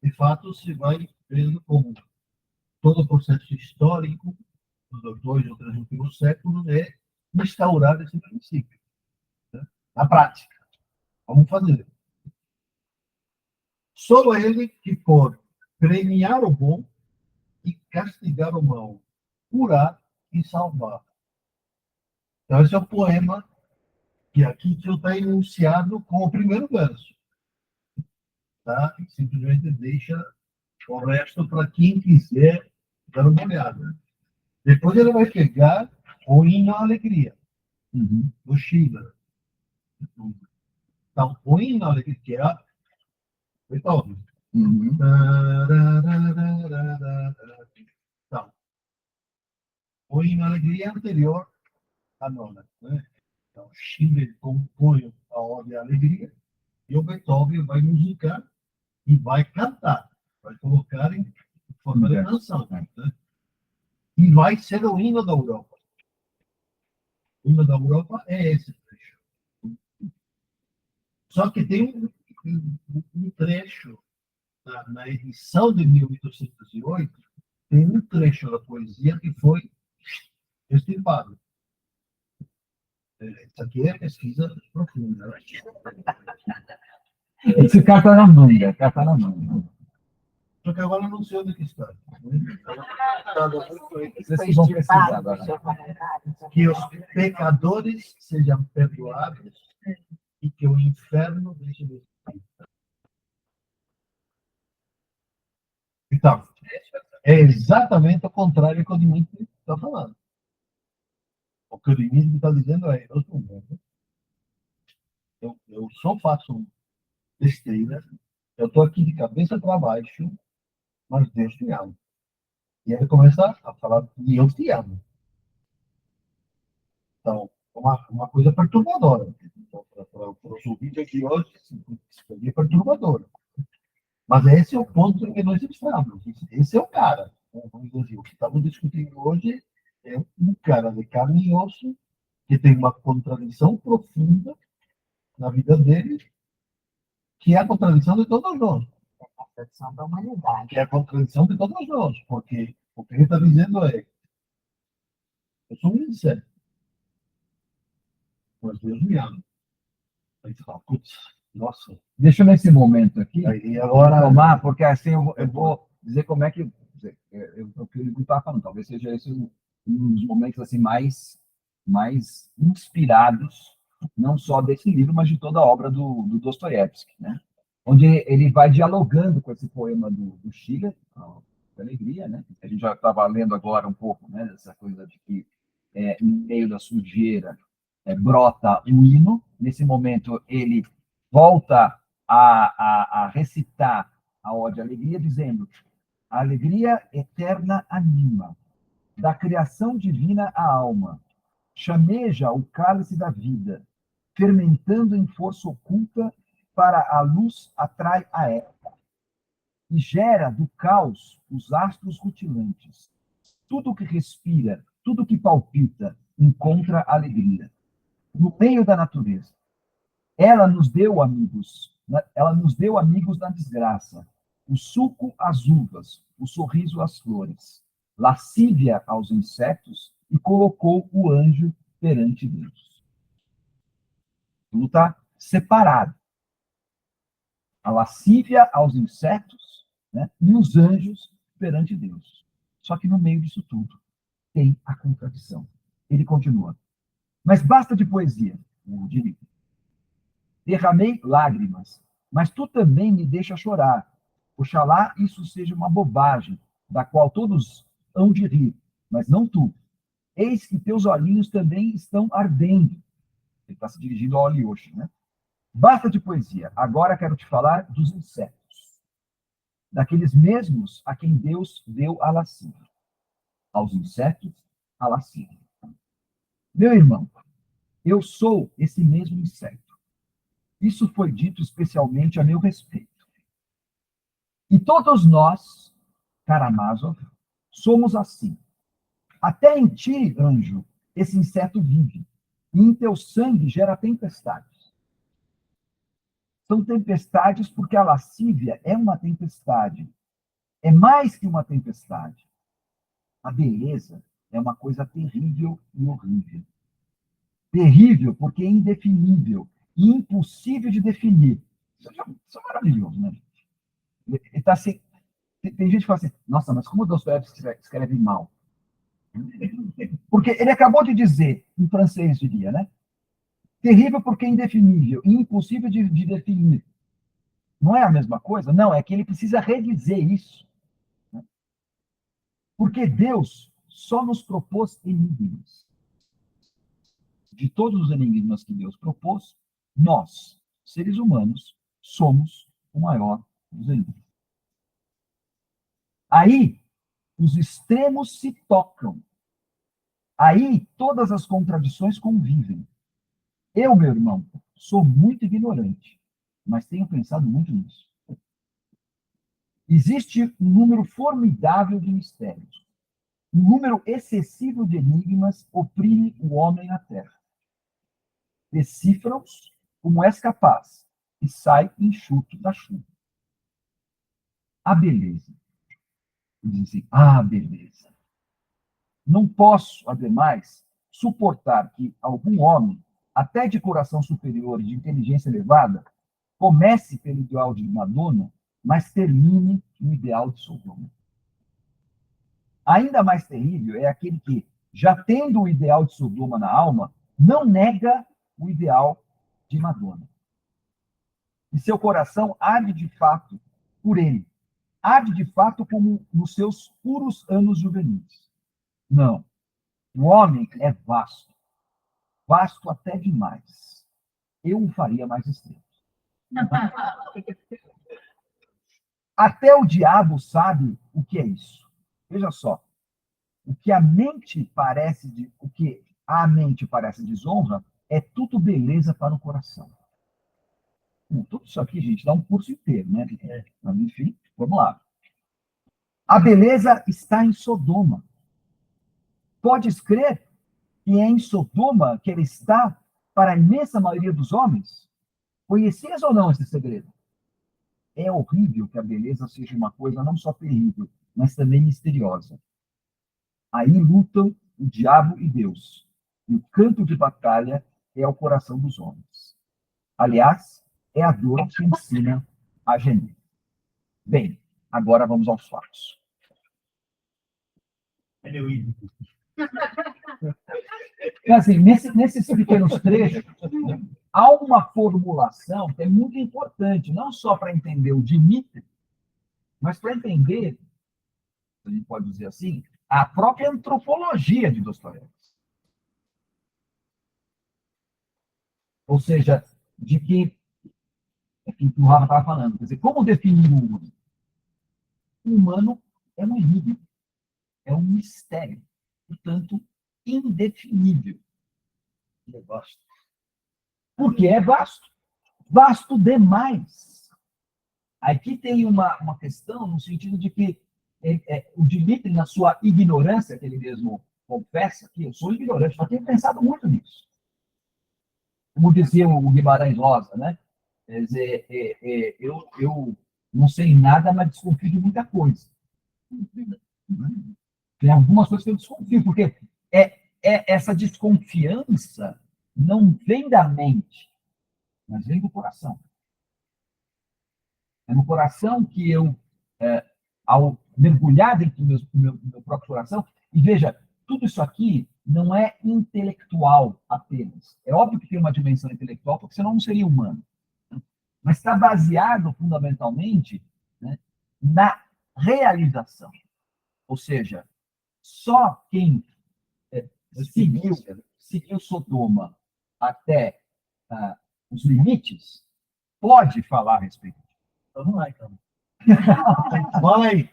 De fato, se vai vendo como todo o processo histórico dos 2 ou 3 últimos séculos é instaurar esse princípio. Né? Na prática. Vamos fazer. Só ele que pode premiar o bom e castigar o mal, curar e salvar. Então, esse é o poema que aqui está enunciado com o primeiro verso. Tá? E simplesmente deixa o resto para quem quiser dar uma olhada. Depois ele vai pegar o hino à alegria, do Schiller. Então, o hino à alegria, que é Beethoven. Então, o hino à alegria é anterior à nona. Né? Então, Schiller compõe a ode à alegria e o Beethoven vai musicar e vai cantar, vai colocar em forma de canção. Né? E vai ser o hino da Europa. O hino da Europa é esse trecho. Só que tem um trecho, na edição de 1808, tem um trecho da poesia que foi extirpado. Isso aqui é pesquisa profunda. Né? Esse cara está na manga, tá na manga. Só que agora eu não sei onde que está. Vocês vão pesquisar agora. Que os pecadores sejam perdoados e que o inferno deixe de existir. Então, é exatamente o contrário do que o Dimitri está falando. O que o Dimitri está dizendo é: eu só faço besteira, eu estou aqui de cabeça para baixo, mas Deus te ama. E ele começa a falar: Deus te ama. Então, uma coisa perturbadora. nosso vídeo aqui hoje, seria perturbador. Mas esse é o ponto em que nós estamos. Esse é o cara. Vamos dizer, o que estamos discutindo hoje é um cara de carne e osso que tem uma contradição profunda na vida dele, que é a contradição de todos nós. A percepção da humanidade. Que é a contradição de todos nós. Porque o que ele está dizendo é: eu sou um inseto, mas Deus me ama. Aí você fala, putz, nossa. Deixa eu nesse momento aqui Aí agora. tomar, porque assim eu vou dizer como é que o que ele estava falando. Talvez seja esse um dos momentos assim mais inspirados, não só desse livro, mas de toda a obra do Dostoiévski, né? Onde ele vai dialogando com esse poema do Schiller, a Alegria, né? A gente já estava lendo agora um pouco, né? Dessa coisa de que no meio da sujeira brota o hino. Nesse momento ele volta a recitar a ode à alegria, dizendo: a alegria eterna anima, da criação divina a alma, chameja o cálice da vida, fermentando em força oculta, para a luz atrai a época, e gera do caos os astros rutilantes. Tudo que respira, tudo que palpita, encontra alegria. No meio da natureza. Ela nos deu amigos na desgraça, o suco às uvas, o sorriso às flores, lascívia aos insetos e colocou o anjo perante Deus. Tudo está separado. A lascívia aos insetos, né, e os anjos perante Deus. Só que no meio disso tudo tem a contradição. Ele continua. Mas basta de poesia, o diria. Derramei lágrimas, mas tu também me deixa chorar. Oxalá isso seja uma bobagem, da qual todos hão de rir, mas não tu. Eis que teus olhinhos também estão ardendo. Ele está se dirigindo ao Alyosha, né? Basta de poesia. Agora quero te falar dos insetos. Daqueles mesmos a quem Deus deu a lascívia. Aos insetos, a lascívia. Meu irmão, eu sou esse mesmo inseto. Isso foi dito especialmente a meu respeito. E todos nós, Karamazov, somos assim. Até em ti, anjo, esse inseto vive. E em teu sangue gera tempestades. São tempestades porque a lascívia é uma tempestade. É mais que uma tempestade. A beleza é uma coisa terrível e horrível. Terrível porque é indefinível e impossível de definir. Isso é maravilhoso, né? Ele tá assim, tem gente que fala assim, nossa, mas como o Dostoiévski escreve mal? Porque ele acabou de dizer, em francês diria, né? Terrível porque é indefinível e impossível de definir. Não é a mesma coisa? Não, é que ele precisa redizer isso. Né? Porque Deus só nos propôs enigmas. De todos os enigmas que Deus propôs, nós, seres humanos, somos o maior dos enigmas. Aí, os extremos se tocam. Aí, todas as contradições convivem. Eu, meu irmão, sou muito ignorante, mas tenho pensado muito nisso. Existe um número formidável de mistérios. Um número excessivo de enigmas oprime o homem na terra. Decifra-os como és capaz e sai enxuto da chuva. A beleza. Dizem assim, beleza. Não posso, ademais, suportar que algum homem, até de coração superior e de inteligência elevada, comece pelo ideal de Madonna, mas termine no ideal de Sodoma. Ainda mais terrível é aquele que, já tendo o ideal de Sodoma na alma, não nega o ideal de Madonna. E seu coração arde de fato por ele. Arde de fato como nos seus puros anos juvenis. Não. O homem é vasto. Vasto até demais. Eu o faria mais estreito. Até o diabo sabe o que é isso. Veja só. O que a mente parece desonra é tudo beleza para o coração. Tudo isso aqui, gente, dá um curso inteiro, né? Mas, enfim, vamos lá. A beleza está em Sodoma. Podes crer que é em Sodoma que ele está para a imensa maioria dos homens? Conhecias ou não esse segredo? É horrível que a beleza seja uma coisa não só terrível, mas também misteriosa. Aí lutam o diabo e Deus. E o campo de batalha é o coração dos homens. Aliás, é a dor que ensina a gemer. Bem, agora vamos aos fatos. Assim, nesses pequenos trechos, há uma formulação que é muito importante, não só para entender o Dmitri, mas para entender, a gente pode dizer assim, a própria antropologia de Dostoiévski. Ou seja, de que, é que o Rafa estava falando, quer dizer, como definir o humano? O humano é um enigma, é um mistério, portanto, indefinível. É vasto. Porque é vasto, vasto demais. Aqui tem uma questão no sentido de que o Dmitri, na sua ignorância, que ele mesmo confessa, que eu sou ignorante, mas tenho pensado muito nisso. Como dizia o Guimarães Rosa, né? Quer dizer, eu não sei nada, mas desconfio de muita coisa. Tem algumas coisas que eu desconfio, porque essa desconfiança não vem da mente, mas vem do coração. É no coração que eu, ao mergulhar dentro do meu próprio coração, e veja, tudo isso aqui não é intelectual apenas. É óbvio que tem uma dimensão intelectual, porque senão não seria humano. Mas está baseado fundamentalmente, né, na realização. Ou seja, só quem seguiu Sodoma até os limites pode falar a respeito. Vamos lá, então. Vai!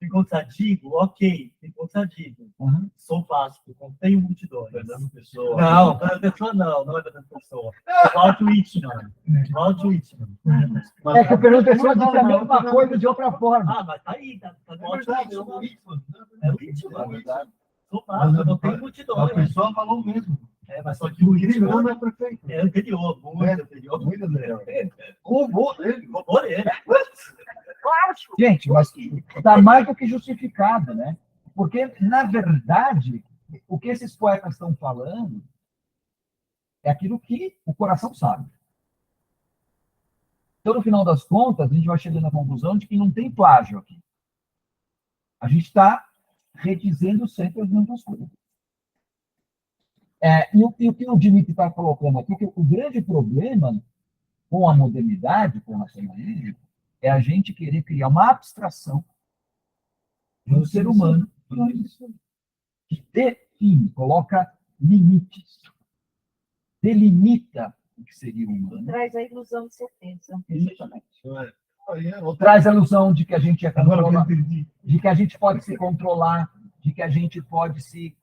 Encontradigo, ok. Encontradigo. Uhum. Sou vasto, contém multidões. Fernando Pessoa. Não, Fernando Pessoa não é Fernando Pessoa. Walt Whitman. Walt Whitman. É que o Fernando Pessoa disse a mesma coisa de outra forma. Ah, mas tá aí, tá Walt verdade, Whitman. É Whitman. Sou Mas vasto, eu contém A multidões. pessoa falou mesmo. Mas só que O o incrível não Whitman é perfeito. é anterior, muito anterior. Muito anterior. Roubou dele. Roubou ele. Gente, mas está mais do que justificado, né? Porque, na verdade, o que esses poetas estão falando é aquilo que o coração sabe. Então, no final das contas, a gente vai chegando à conclusão de que não tem plágio aqui. A gente está redizendo sempre as mesmas coisas. E o que o Dmitri está colocando aqui, que o grande problema com a modernidade, com o racionalismo, é a gente querer criar uma abstração do ser humano que define, coloca limites, delimita o que seria o humano. Traz a ilusão de certeza. Exatamente. Aí é outra. Traz a ilusão de que a gente é Agora eu controlado, entendi. de que a gente pode se controlar, de que a gente pode se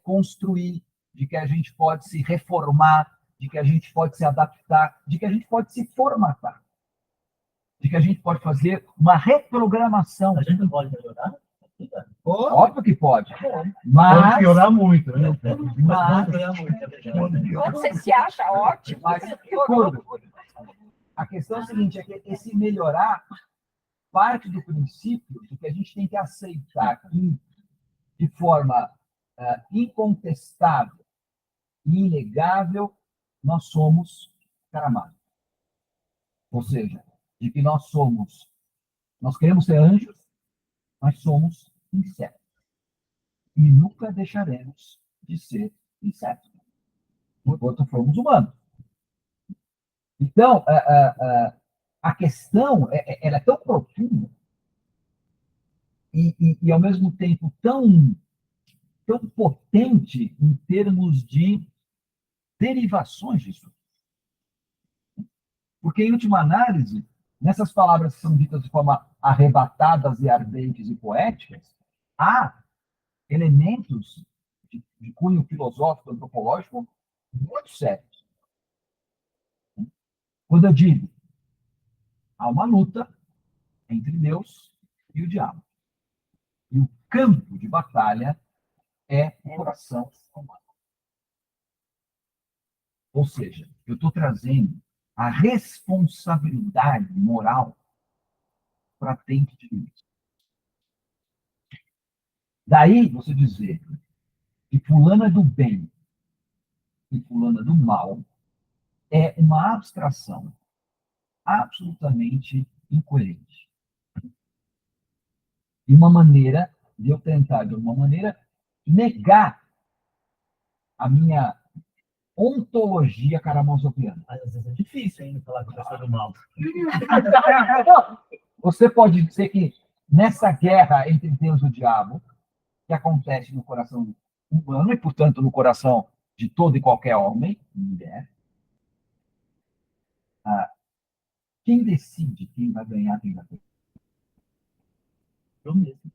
construir, de que a gente pode se reformar, de que a gente pode se adaptar, de que a gente pode se formatar, de que a gente pode fazer uma reprogramação. A gente não pode melhorar? Óbvio que pode, Pode mas piorar muito, né? Mas- melhorar muito, é verdade. Pode piorar. Quando você se acha ótimo, Mas, a questão é a seguinte, é que esse melhorar parte do princípio de que a gente tem que aceitar que, de forma incontestável e inegável, nós somos Karamata. Ou seja, de que nós queremos ser anjos, mas somos insetos. E nunca deixaremos de ser insetos, enquanto formos humanos. Então, a questão ela é tão profunda e, ao mesmo tempo, tão potente em termos de derivações disso. Porque, em última análise, nessas palavras que são ditas de forma arrebatadas e ardentes e poéticas, há elementos de cunho filosófico, antropológico, muito sérios. Quando eu digo, há uma luta entre Deus e o diabo. E o campo de batalha é o coração humano. Ou seja, eu estou trazendo a responsabilidade moral para dentro de mim. Daí você dizer que fulano é do bem e fulano é do mal é uma abstração absolutamente incoerente. E uma maneira de eu tentar, de alguma maneira, negar a minha ontologia caramosoviana. Às vezes é difícil ainda falar com a pessoa do mal. Você pode dizer que nessa guerra entre Deus e o diabo, que acontece no coração humano e, portanto, no coração de todo e qualquer homem e mulher, quem decide quem vai ganhar, quem vai perder? Eu mesmo.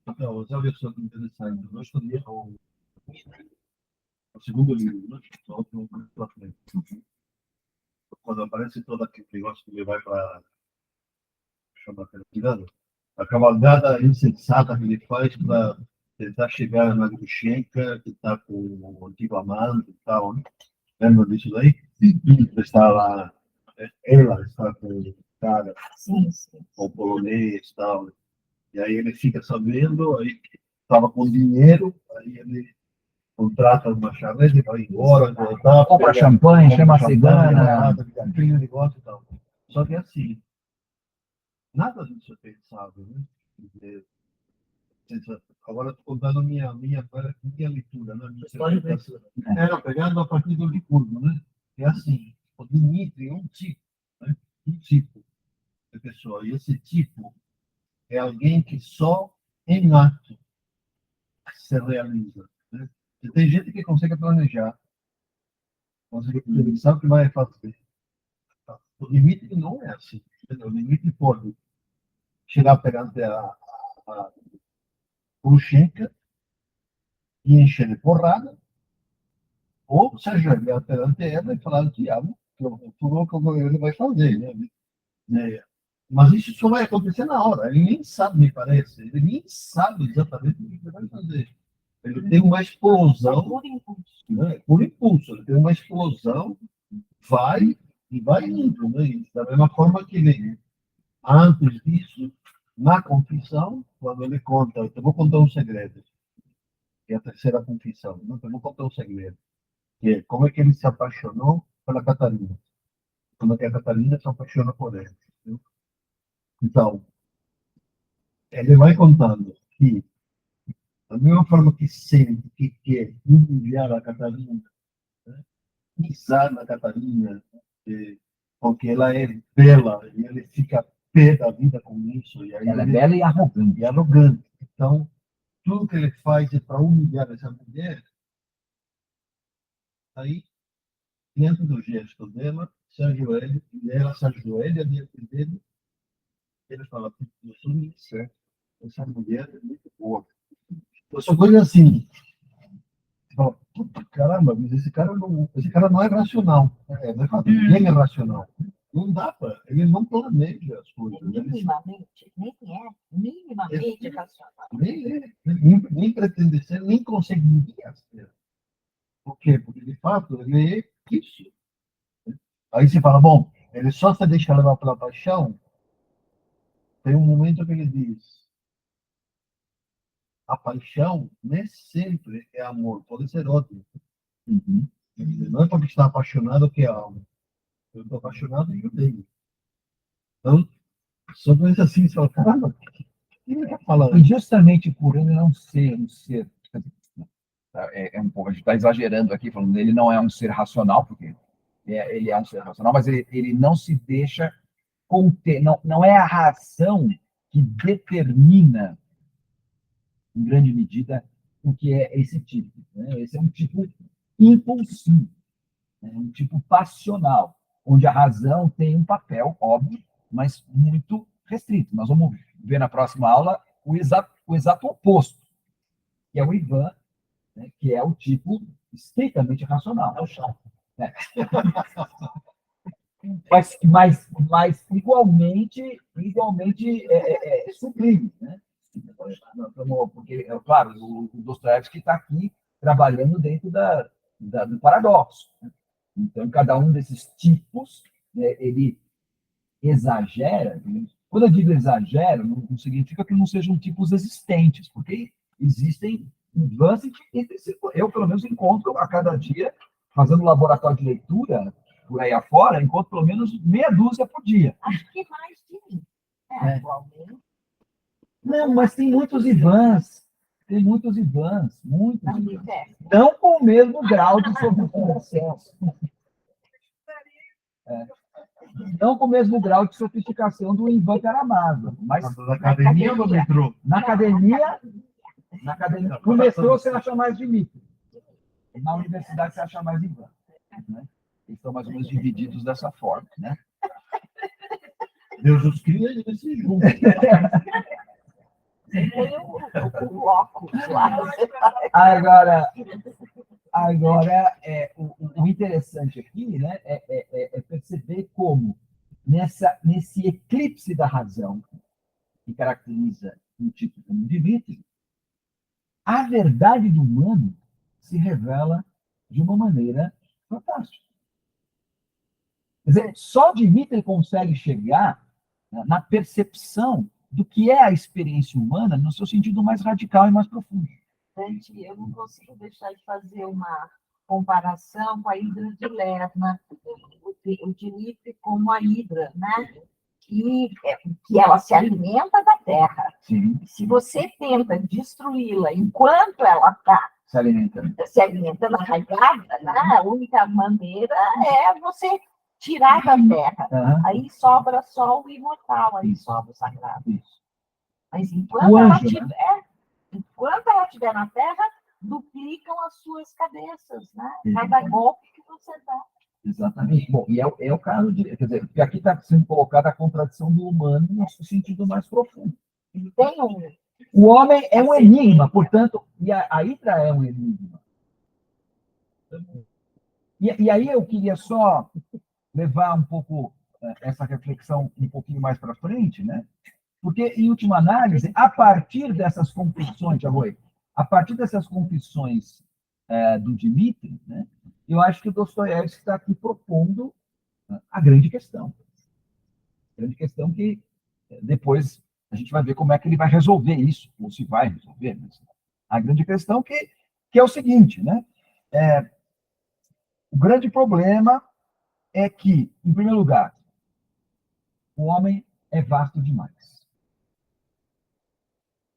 Então, já viu só que interessante. Eu estudei o segundo livro, né? Só um para frente. Quando aparece todo aquele negócio que ele vai para chama a cavalgada insensata que ele faz para tentar chegar na Grushenka, que está com o antigo amante e tal, né? Lembra disso daí? Está lá, ela está com o cara, com o polonês e tal. E aí ele fica sabendo, aí estava com dinheiro, aí ele contrata uma charrete e vai embora, voltar, Compra champanhe, chama a cigana. aquele negócio e tal. Só que assim, nada disso é pensado, né? Agora estou contando minha leitura, né? Minha interpretação. Era pegando a partir do Licurgo, né? É assim, o Dmitri é um tipo, né? Um tipo de pessoa. E esse tipo é alguém que só em ato se realiza, né? E tem gente que consegue planejar, ele sabe o que vai fazer. O Dmitri não é assim. Entendeu? O Dmitri pode chegar perante a Grushenka e encher de porrada, ou se ajoelhar perante ela e falar do diabo, que tudo o que ele vai fazer. Né? Mas isso só vai acontecer na hora. Ele nem sabe, me parece. Ele nem sabe exatamente o que ele vai fazer. Ele tem uma explosão. Por impulso. Né? Por impulso. Ele tem uma explosão, vai e vai indo. Né? Da mesma forma que ele, antes disso, na confissão, quando ele conta, eu vou contar um segredo, que é a terceira confissão, não? Eu vou contar um segredo, que é como é que ele se apaixonou pela Catarina, como é que a Catarina se apaixona por ele. Entendeu? Então, ele vai contando que, da mesma forma que sente que quer humilhar a Catarina, né? Pisar na Catarina, porque ela é bela, e ele fica pé da vida com isso. E aí Ela é bela e arrogante. e arrogante. Então, tudo que ele faz é para humilhar essa mulher. Aí, dentro do gesto dela, se ajoelha, e ela se ajoelha diante dele, ele fala: eu sou muito certo, essa mulher é muito boa. Eu sou coisa assim. Você fala: puta, caramba, mas esse cara não é racional. Não é fato, ninguém é racional. Não dá para. Ele não planeja as coisas. Minimamente, nem é minimamente racional. Nem pretende ser, nem conseguiria ser. Por quê? Porque, de fato, ele é isso. Aí você fala: bom, ele só se deixa levar pela paixão. Tem um momento que ele diz: a paixão nem sempre é amor, pode ser ódio. Uhum. Não é porque está apaixonado que é algo. Eu estou apaixonado e eu tenho. Então, só coisa assim, você fala: caramba, o que ele está falando? E justamente por ele não ser um ser. Um pouco, a gente está exagerando aqui, falando dele não é um ser racional, porque ele é um ser racional, mas ele não se deixa conter, não é a razão que determina, em grande medida, o que é esse tipo. Né? Esse é um tipo impulsivo, né? Um tipo passional, onde a razão tem um papel, óbvio, mas muito restrito. Nós vamos ver na próxima aula o exato oposto, que é o Ivan, né? Que é o tipo estritamente racional. É o chato. Né? mas igualmente sublime, né? Porque, é claro, o Dostoiévski está aqui trabalhando dentro do paradoxo, né? Então, cada um desses tipos, né, ele exagera. Quando eu digo exagero, não significa que não sejam tipos existentes, porque existem nuances entre si. Eu, pelo menos, encontro a cada dia, fazendo laboratório de leitura, por aí afora, encontro pelo menos meia dúzia por dia. Acho que mais de mim. Atualmente. Não, mas tem muitos Ivans. Tem muitos Ivans, muitos Não Ivans. me Não com o mesmo grau de sofisticação. Não com o mesmo grau de sofisticação do Ivan Karamazov, mas Na academia ou no metrô? na academia, no metrô você acha mais Dmitry. Na universidade você acha mais Ivan. Né? Eles estão mais ou menos divididos dessa forma, né? Deus os cria e eles se juntam. Tem o óculos lá. Agora o interessante aqui, né, é perceber como, nesse eclipse da razão, que caracteriza um tipo como Dmitry, a verdade do humano se revela de uma maneira fantástica. Quer dizer, só Dmitry consegue chegar, né, na percepção do que é a experiência humana no seu sentido mais radical e mais profundo. Gente, eu não consigo deixar de fazer uma comparação com a Hidra de Lerna, o Dmitry como a Hidra, né? Que ela se alimenta da terra. Sim, Se você tenta destruí-la enquanto ela está se alimentando. se alimentando arraigada, né? A única maneira é você tirar da terra. Aham. Aí sobra só o imortal, aí Isso. sobra o sagrado. Isso. Mas O enquanto anjo, né? enquanto ela estiver na terra, duplicam as suas cabeças, né? Cada Exatamente. golpe que você dá. Exatamente. Bom, e é o caso de. Quer dizer, porque aqui está sendo colocada a contradição do humano no seu sentido mais profundo. Tem um. O homem é um enigma, portanto, e a Hidra é um enigma. E aí eu queria só levar um pouco essa reflexão um pouquinho mais para frente, né? Porque, em última análise, a partir dessas confissões, a partir dessas confissões do Dmitry, né, eu acho que o Dostoiévski está aqui propondo a grande questão. A grande questão que depois a gente vai ver como é que ele vai resolver isso, ou se vai resolver. Mas a grande questão que é o seguinte, né? O grande problema é que, em primeiro lugar, o homem é vasto demais.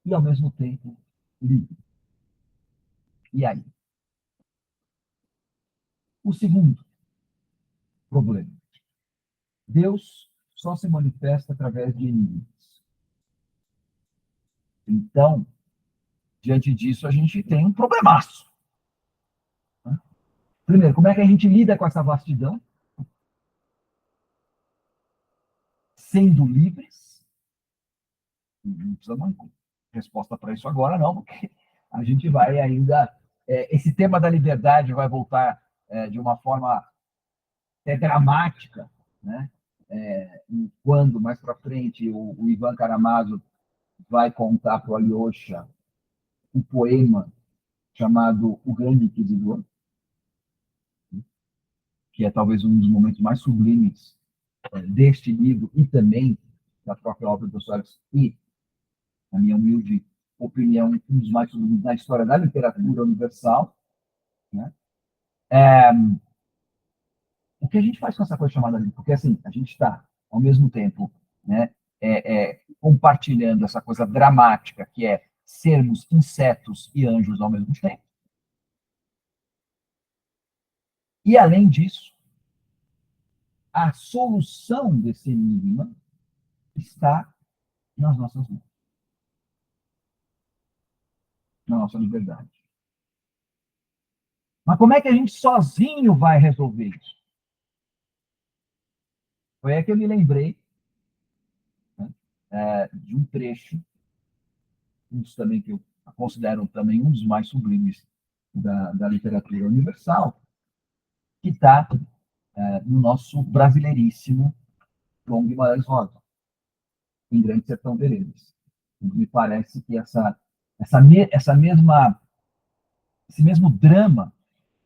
E, ao mesmo tempo, livre. E aí? O segundo problema. Deus só se manifesta através de enigmas. Então, diante disso, a gente tem um problemaço. Primeiro, como é que a gente lida com essa vastidão? Sendo livres? Não precisa uma resposta para isso agora, não, porque a gente vai ainda. Esse tema da liberdade vai voltar de uma forma dramática, né? Quando, mais para frente, o Ivan Karamazov vai contar para o Alyosha um poema chamado O Grande Inquisidor, que é talvez um dos momentos mais sublimes deste livro e também da própria obra do Dostoiévski e, na minha humilde opinião, um dos mais sublimes na história da literatura universal. Né? O que a gente faz com essa coisa chamada livro? Porque, assim, a gente está, ao mesmo tempo, né, compartilhando essa coisa dramática que é sermos insetos e anjos ao mesmo tempo. E, além disso, a solução desse enigma está nas nossas mãos, na nossa liberdade. Mas como é que a gente sozinho vai resolver isso? Foi aí que eu me lembrei, né, de um trecho, também que eu considero também um dos mais sublimes da literatura universal, que está no nosso brasileiríssimo João Guimarães Rosa, em Grande Sertão Veredas. Me parece que esse mesmo drama,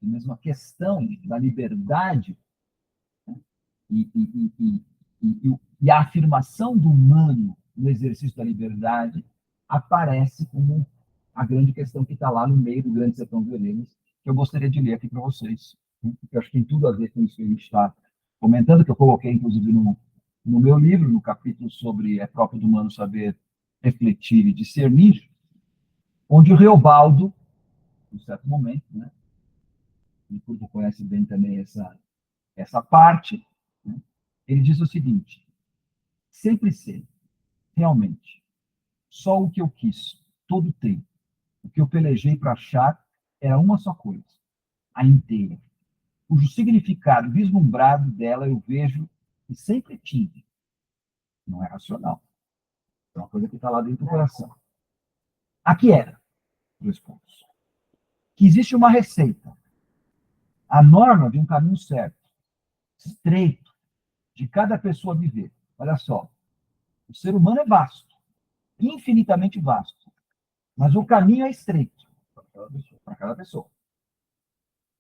a mesma questão da liberdade, né, e a afirmação do humano no exercício da liberdade aparece como a grande questão que está lá no meio do Grande Sertão Veredas, que eu gostaria de ler aqui para vocês, né, porque eu acho que tem tudo a ver com isso que a gente está comentando, que eu coloquei, inclusive, no meu livro, no capítulo sobre próprio do humano saber refletir e discernir, onde o Reobaldo, em certo momento, né, o Curvo conhece bem também essa parte, né, ele diz o seguinte: sempre sei, realmente, só o que eu quis, todo o tempo, o que eu pelejei para achar era uma só coisa, a inteira, cujo significado vislumbrado dela eu vejo e sempre tive. Não é racional. É uma coisa que está lá dentro do coração. Aqui era, 2 pontos. Que existe uma receita, a norma de um caminho certo, estreito, de cada pessoa viver. Olha só, o ser humano é vasto, infinitamente vasto, mas o caminho é estreito para cada pessoa.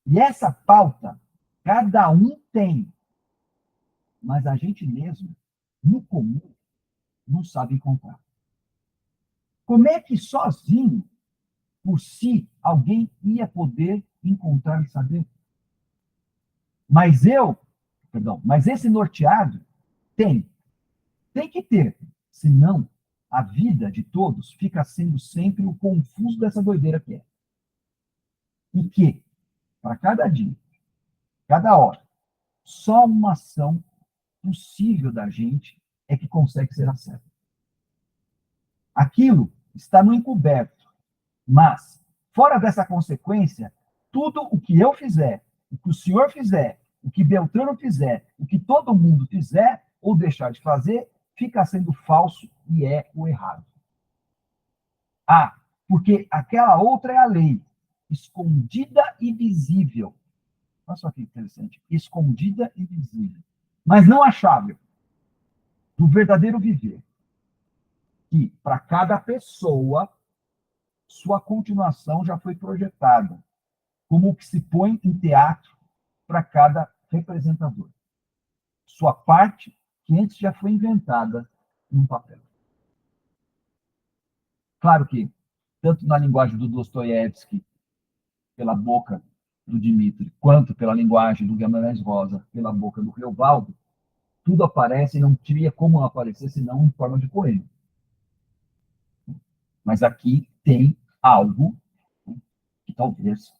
E essa pauta, cada um tem, mas a gente mesmo, no comum, não sabe encontrar. Como é que sozinho, por si, alguém ia poder encontrar e saber? Mas esse norteado tem que ter, senão a vida de todos fica sendo sempre o confuso dessa doideira que é. E que, para cada dia, cada hora, só uma ação possível da gente é que consegue ser a certa. Aquilo está no encoberto, mas, fora dessa consequência, tudo o que eu fizer, o que o senhor fizer, o que Beltrano fizer, o que todo mundo fizer ou deixar de fazer, fica sendo falso e é o errado. Ah, porque aquela outra é a lei, escondida e visível. Olha só que interessante. Escondida e visível. Mas não achável do verdadeiro viver. Que, para cada pessoa, sua continuação já foi projetada, como o que se põe em teatro para cada representador. Sua parte, que antes já foi inventada num papel. Claro que, tanto na linguagem do Dostoiévski, pela boca do Dmitri, quanto pela linguagem do Guimarães Rosa, pela boca do Reobaldo, tudo aparece e não teria como não aparecer, senão em forma de poema. Mas aqui tem algo que talvez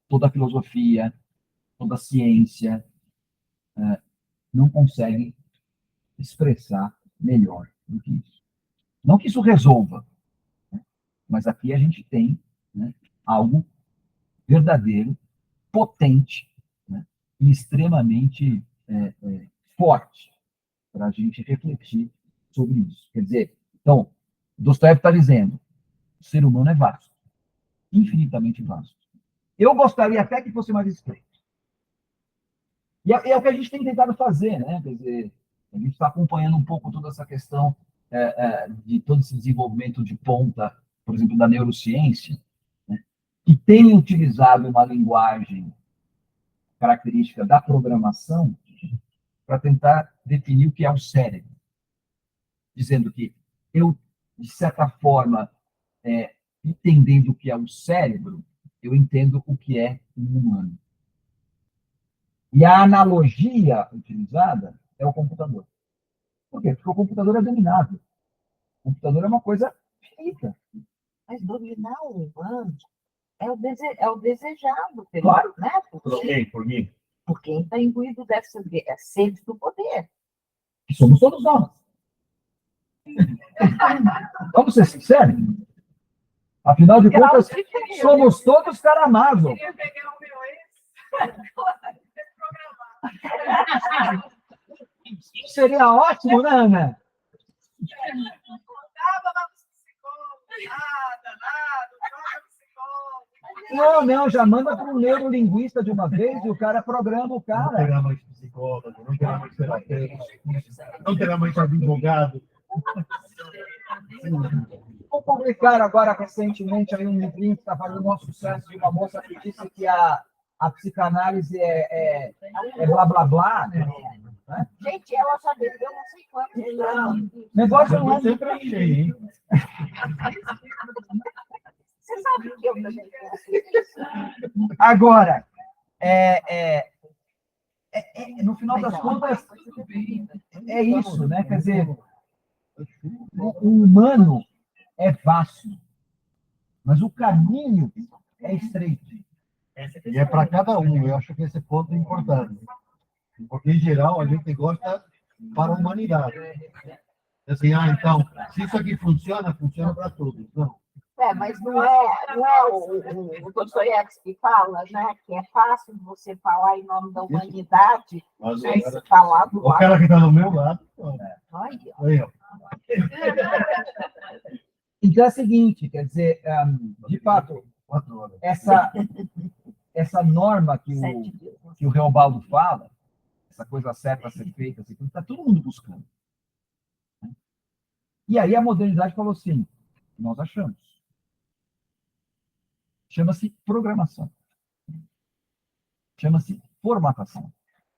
toda a filosofia, toda a ciência não consegue expressar melhor do que isso. Não que isso resolva, né? Mas aqui a gente tem, né, algo verdadeiro, potente, né, e extremamente forte para a gente refletir sobre isso. Quer dizer, então, Dostoiévski está dizendo, o ser humano é vasto, infinitamente vasto. Eu gostaria até que fosse mais estreito. E é o que a gente tem tentado fazer, né? Quer dizer, a gente está acompanhando um pouco toda essa questão de todo esse desenvolvimento de ponta, por exemplo, da neurociência, né? Que tem utilizado uma linguagem característica da programação para tentar definir o que é o cérebro. Dizendo que eu, de certa forma, entendendo o que é o cérebro, eu entendo o que é um humano. E a analogia utilizada é o computador. Por quê? Porque o computador é dominável. O computador é uma coisa finita. Mas dominar o humano é o desejado, Claro. né? Por mim. Por quem está imbuído dessa sede do poder. Que somos todos nós. Vamos ser sinceros? Afinal de contas, somos todos Karamazov. Queria pegar o meu ex, Seria ótimo, né, Ana? Dava lá nos psicólogos, nada, troca psicólogo. Não, já manda para um neurolinguista de uma vez e o cara programa o Não cara. terá mais psicólogo, não terá mais terapeuta, não terá mais advogado. Publicaram agora recentemente aí um livrinho que está fazendo um sucesso de uma moça que disse que a psicanálise é blá blá blá, né? Gente, ela já bebeu não sei quantos anos. O negócio não é Eu sempre achei, hein? Você sabe que eu também penso isso. Agora, no final das contas, é isso, né? Quer dizer, o humano é vasto, mas o caminho é estreito. E é para cada um, eu acho que esse ponto é importante. Porque, em geral, a gente gosta para a humanidade. Assim, então, se isso aqui funciona, funciona para todos. Não. Mas não é o Dostoiévski que fala, né? Que é fácil você falar em nome da humanidade, Mas né? E se falar do o cara que está do meu lado, Ai, aí, ó. Então é o seguinte, quer dizer, de fato, 4 horas. essa norma que sete dias. o Reobaldo fala, essa coisa certa a ser feita, está todo mundo buscando. E aí a modernidade falou assim, nós achamos. Chama-se programação. Chama-se formatação.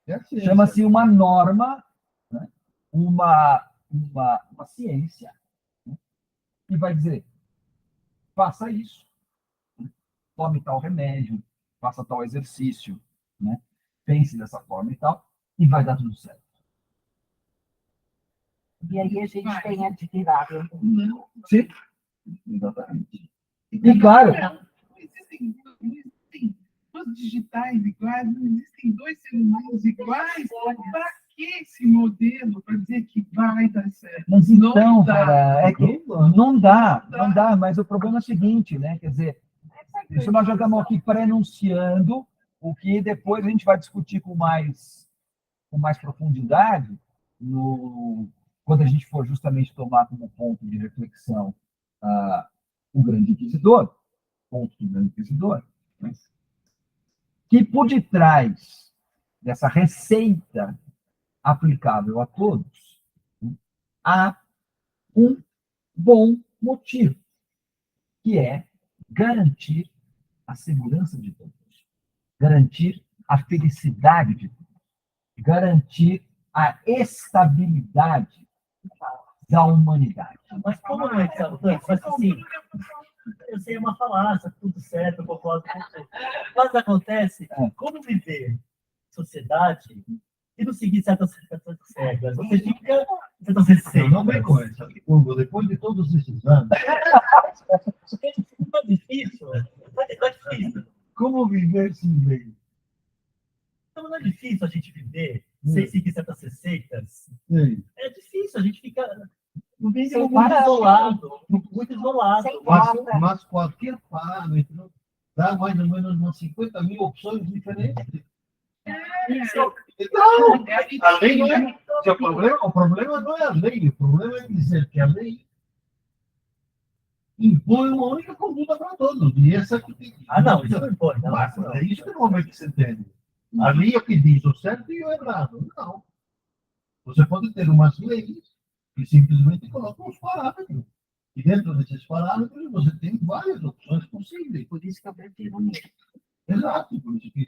É assim, Chama-se uma norma, né? uma ciência, né? Que vai dizer, faça isso, né? Tome tal remédio, faça tal exercício, né? Pense dessa forma e tal, e vai dar tudo certo. E aí a gente tem admirável. Sim, exatamente. E claro, Existem duas digitais iguais, não existem dois seres humanos iguais. Para que esse modelo para dizer que vai dar certo? mas então, Não dá. cara, é que não dá, mas o problema é o seguinte, né? Quer dizer, isso nós já estamos aqui prenunciando o que depois a gente vai discutir com mais profundidade quando a gente for justamente tomar como ponto de reflexão o Grande Inquisidor, ponto do Grande Inquisidor, né? Que por detrás dessa receita aplicável a todos, né, há um bom motivo, que é garantir a segurança de todos, garantir a felicidade de todos, garantir a estabilidade da humanidade. Mas como não é que mas assim, eu sei, é uma falácia, tudo certo, eu concordo com você. Mas acontece, como viver sociedade e não seguir certas regras? Você fica tentando ser Não, não vem com essa. Hugo, depois de todos esses anos, Tá difícil, tá difícil. como viver sem lei? Então não é difícil a gente viver sem seguir certas receitas. Sei. É difícil, a gente fica no mínimo Sem muito parar. isolado, muito isolado. Sem Mas qualquer parâmetro dá mais ou menos umas 50 mil opções diferentes. Então, a lei não é. O problema não é a lei, o problema é dizer que a lei impõe uma única conduta para todos. E essa que tem que. Não, isso não impõe. Não, Mas não. é isso que normalmente se entende. A lei é que diz o certo e o errado. Não. Você pode ter umas leis que simplesmente colocam os parâmetros. E dentro desses parâmetros você tem várias opções possíveis. Por isso que eu prefiro mesmo. Exato. Por isso que.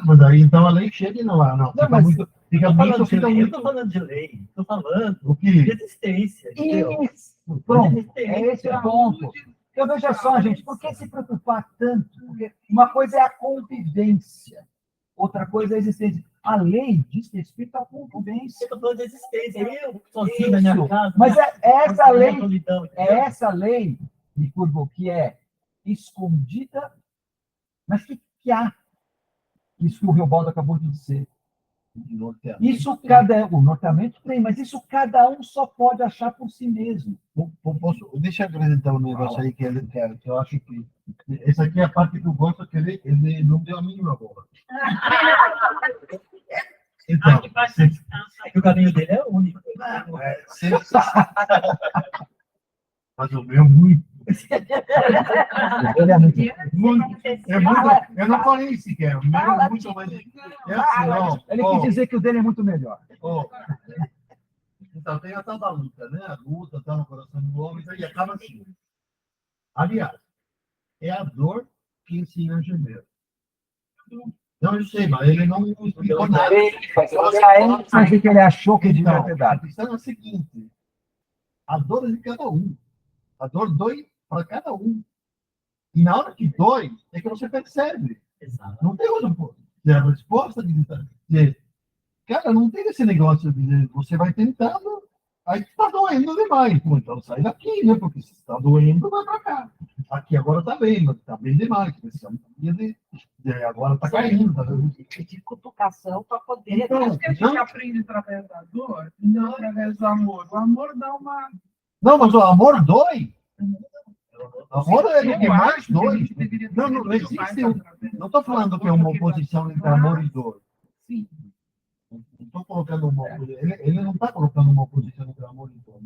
Mas aí então a lei chega e não há. Não, fica mas muito. Fica Eu muito. Fica não muito. estou falando de lei, estou falando O de que? existência. Entendeu? Isso, pronto, é esse o ponto. Então, veja só, gente, por que se preocupar tanto? Porque uma coisa é a convivência, outra coisa é a existência. A lei diz respeito à convivência. Eu estou falando de existência. Eu, sozinho na minha Isso. casa. Mas é essa na lei, solidão, é entendeu? essa lei, me curvo, que é escondida, mas que há. Isso que o Reobaldo acabou de dizer. Isso o norteamento tem, mas isso cada um só pode achar por si mesmo. Deixa eu acrescentar um negócio aí que eu acho que. Essa aqui é a parte que eu gosto, que ele não deu a mínima bola. Então, É que o caminho dele é único. mas o meu muito. Ele é muito... Eu não falei sequer. O meu é muito mais. É assim, ó. Ele quis dizer que o dele é muito melhor. ó. Então, tem a tal da luta, né? A luta está no coração do homem e acaba assim. Aliás, é a dor que ensina a gemer. Não, eu sei, mas ele não explicou nada. Mas que ele achou que devia Então, ter a dado. questão é a seguinte: a dor é de cada um. A dor dói para cada um. E na hora que dói, é que você percebe. Exato. Não tem outra resposta de cara, não tem esse negócio de você vai tentando, aí está doendo demais. Pô, então sai daqui, né? Porque se está doendo, vai para cá. Aqui agora está bem, mas está bem demais. Precisamos agora está caindo. Tá... De cutucação para poder. Então, Acho que a gente aprende através da dor e não através do amor. O amor dá uma. não, mas o amor dói. O amor é o que Eu mais acho que a dói. gente deveria ter Não, não mais existe. através Não estou falando que é uma oposição entre amor e dor. Sim. Não estou colocando uma. Ele não está colocando uma oposição entre amor e dor.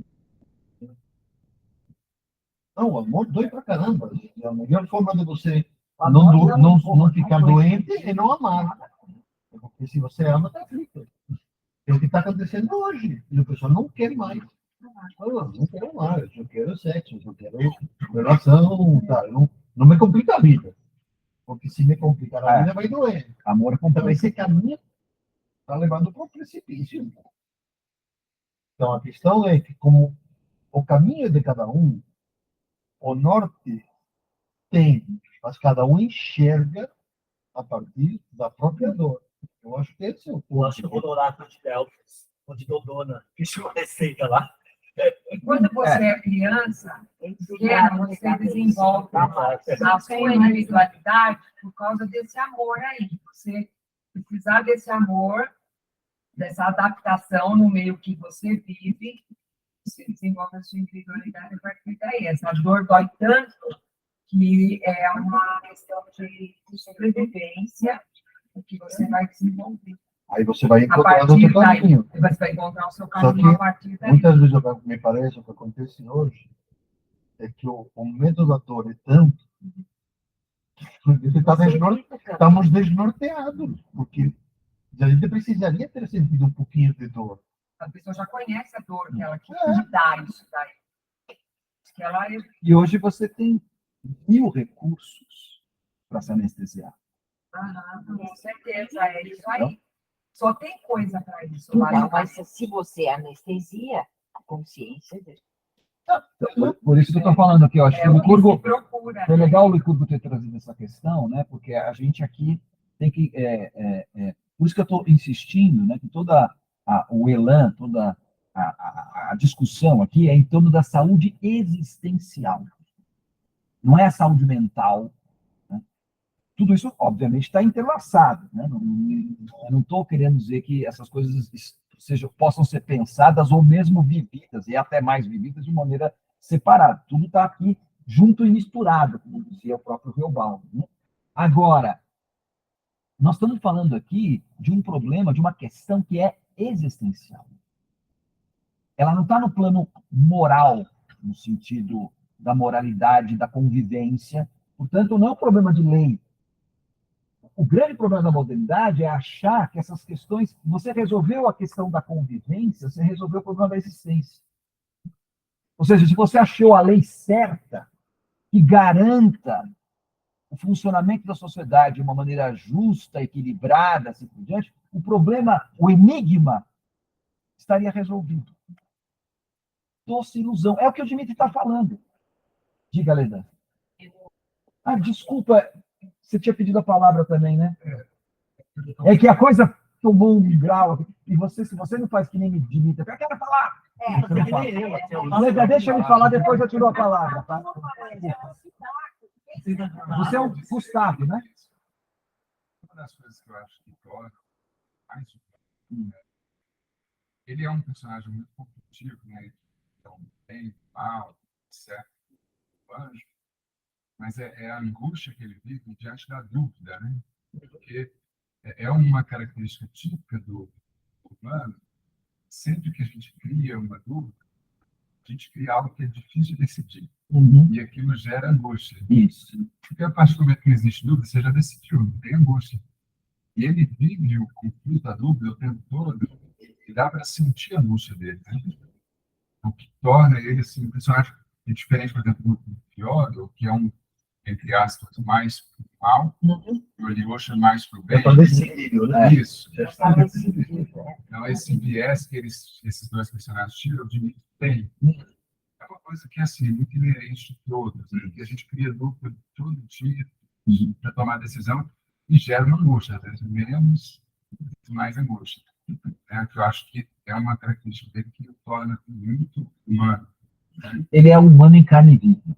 Não, o amor dói pra caramba. A melhor forma de você não ficar doente é não amar. Porque se você ama, está aflito. É o que está acontecendo hoje. E a pessoa não quer mais. Não quero mais, eu quero sexo, eu quero relação, tá? Não me complica a vida. Porque se me complicar a vida, vai doer. Amor é Então, complexo. esse caminho está levando para o precipício. Então, a questão é que, como o caminho de cada um, o norte tem, mas cada um enxerga a partir da própria dor. Eu acho que esse é o ponto. Eu acho que eu vou no oráculo de Delfos, onde Dodona fez uma receita lá. E quando você é criança, pequena, você desenvolve a sua individualidade por causa desse amor aí. Você precisar desse amor, dessa adaptação no meio que você vive, você desenvolve a sua individualidade a partir daí. Essa dor dói tanto que é uma questão de sobrevivência que você vai desenvolver. Aí você vai A encontrando o partir seu daí, caminho. você vai encontrar o seu Só caminho que a partir daí. muitas vezes me parece o que acontece hoje é que o medo da dor é tanto que estamos desnorteados, porque a gente precisaria ter sentido um pouquinho de dor. A pessoa já conhece a dor que ela te dá isso daí. Que ela é... E hoje você tem 1000 recursos para se anestesiar. Com certeza, é isso aí. Só tem coisa para isso. Então, mas se você anestesia, a consciência. Por isso que eu estou falando aqui, eu acho que o Licurgo, procura. foi legal o Licurgo ter trazido essa questão, né? Porque a gente aqui tem que, por isso que eu estou insistindo, né? Que o elan, toda a discussão aqui é em torno da saúde existencial. Não é a saúde mental. Né? Tudo isso, obviamente, está entrelaçado. Né? Não estou querendo dizer que essas coisas possam ser pensadas ou mesmo vividas, e até mais vividas de maneira separada. Tudo está aqui junto e misturado, como dizia o próprio Reobaldo. Né? Agora, nós estamos falando aqui de um problema, de uma questão que é existencial. Ela não está no plano moral, no sentido da moralidade, da convivência. Portanto, não é um problema de lei. O grande problema da modernidade é achar que essas questões... Você resolveu a questão da convivência, você resolveu o problema da existência. Ou seja, se você achou a lei certa, que garanta o funcionamento da sociedade de uma maneira justa, equilibrada, assim por diante, o problema, o enigma, estaria resolvido. Doce ilusão. É o que o Dimitri está falando. Diga, Leda. Desculpa, você tinha pedido a palavra também, né? É que a coisa tomou um grau, e se você não faz que nem me Dimitri, eu quero falar. Leda, deixa eu falar, depois eu te dou a palavra, tá? Você é o Gustavo, né? Uma das coisas que eu acho que torna mais ele é um personagem muito competitivo, né? Então, bem, mal, certo, anjo, mas é a angústia que ele vive diante da dúvida, né? Porque é uma característica típica do humano. Sempre que a gente cria uma dúvida, a gente cria algo que é difícil de decidir. Uhum. E aquilo gera angústia. Isso. Porque a partir do momento que não existe dúvida, você já decidiu, não tem angústia. E ele vive o conflito da dúvida o tempo todo, e dá para sentir a angústia dele, né? O que torna ele assim, um personagem diferente, por exemplo, do Fiodo, que é um, entre aspas, mais pro mal, o Alyosha mais pro bem. É para decidir, né? Isso. Para decidir, né? Então, esse viés que esses dois personagens tiram, o Dmitri tem. É uma coisa que assim, é muito inerente de todos, né? Que a gente cria dúvida todo dia para tomar decisão e gera uma angústia, às vezes menos, mais angústia. É, que eu acho que é uma característica dele que o torna muito humano. Ele é humano em carne viva.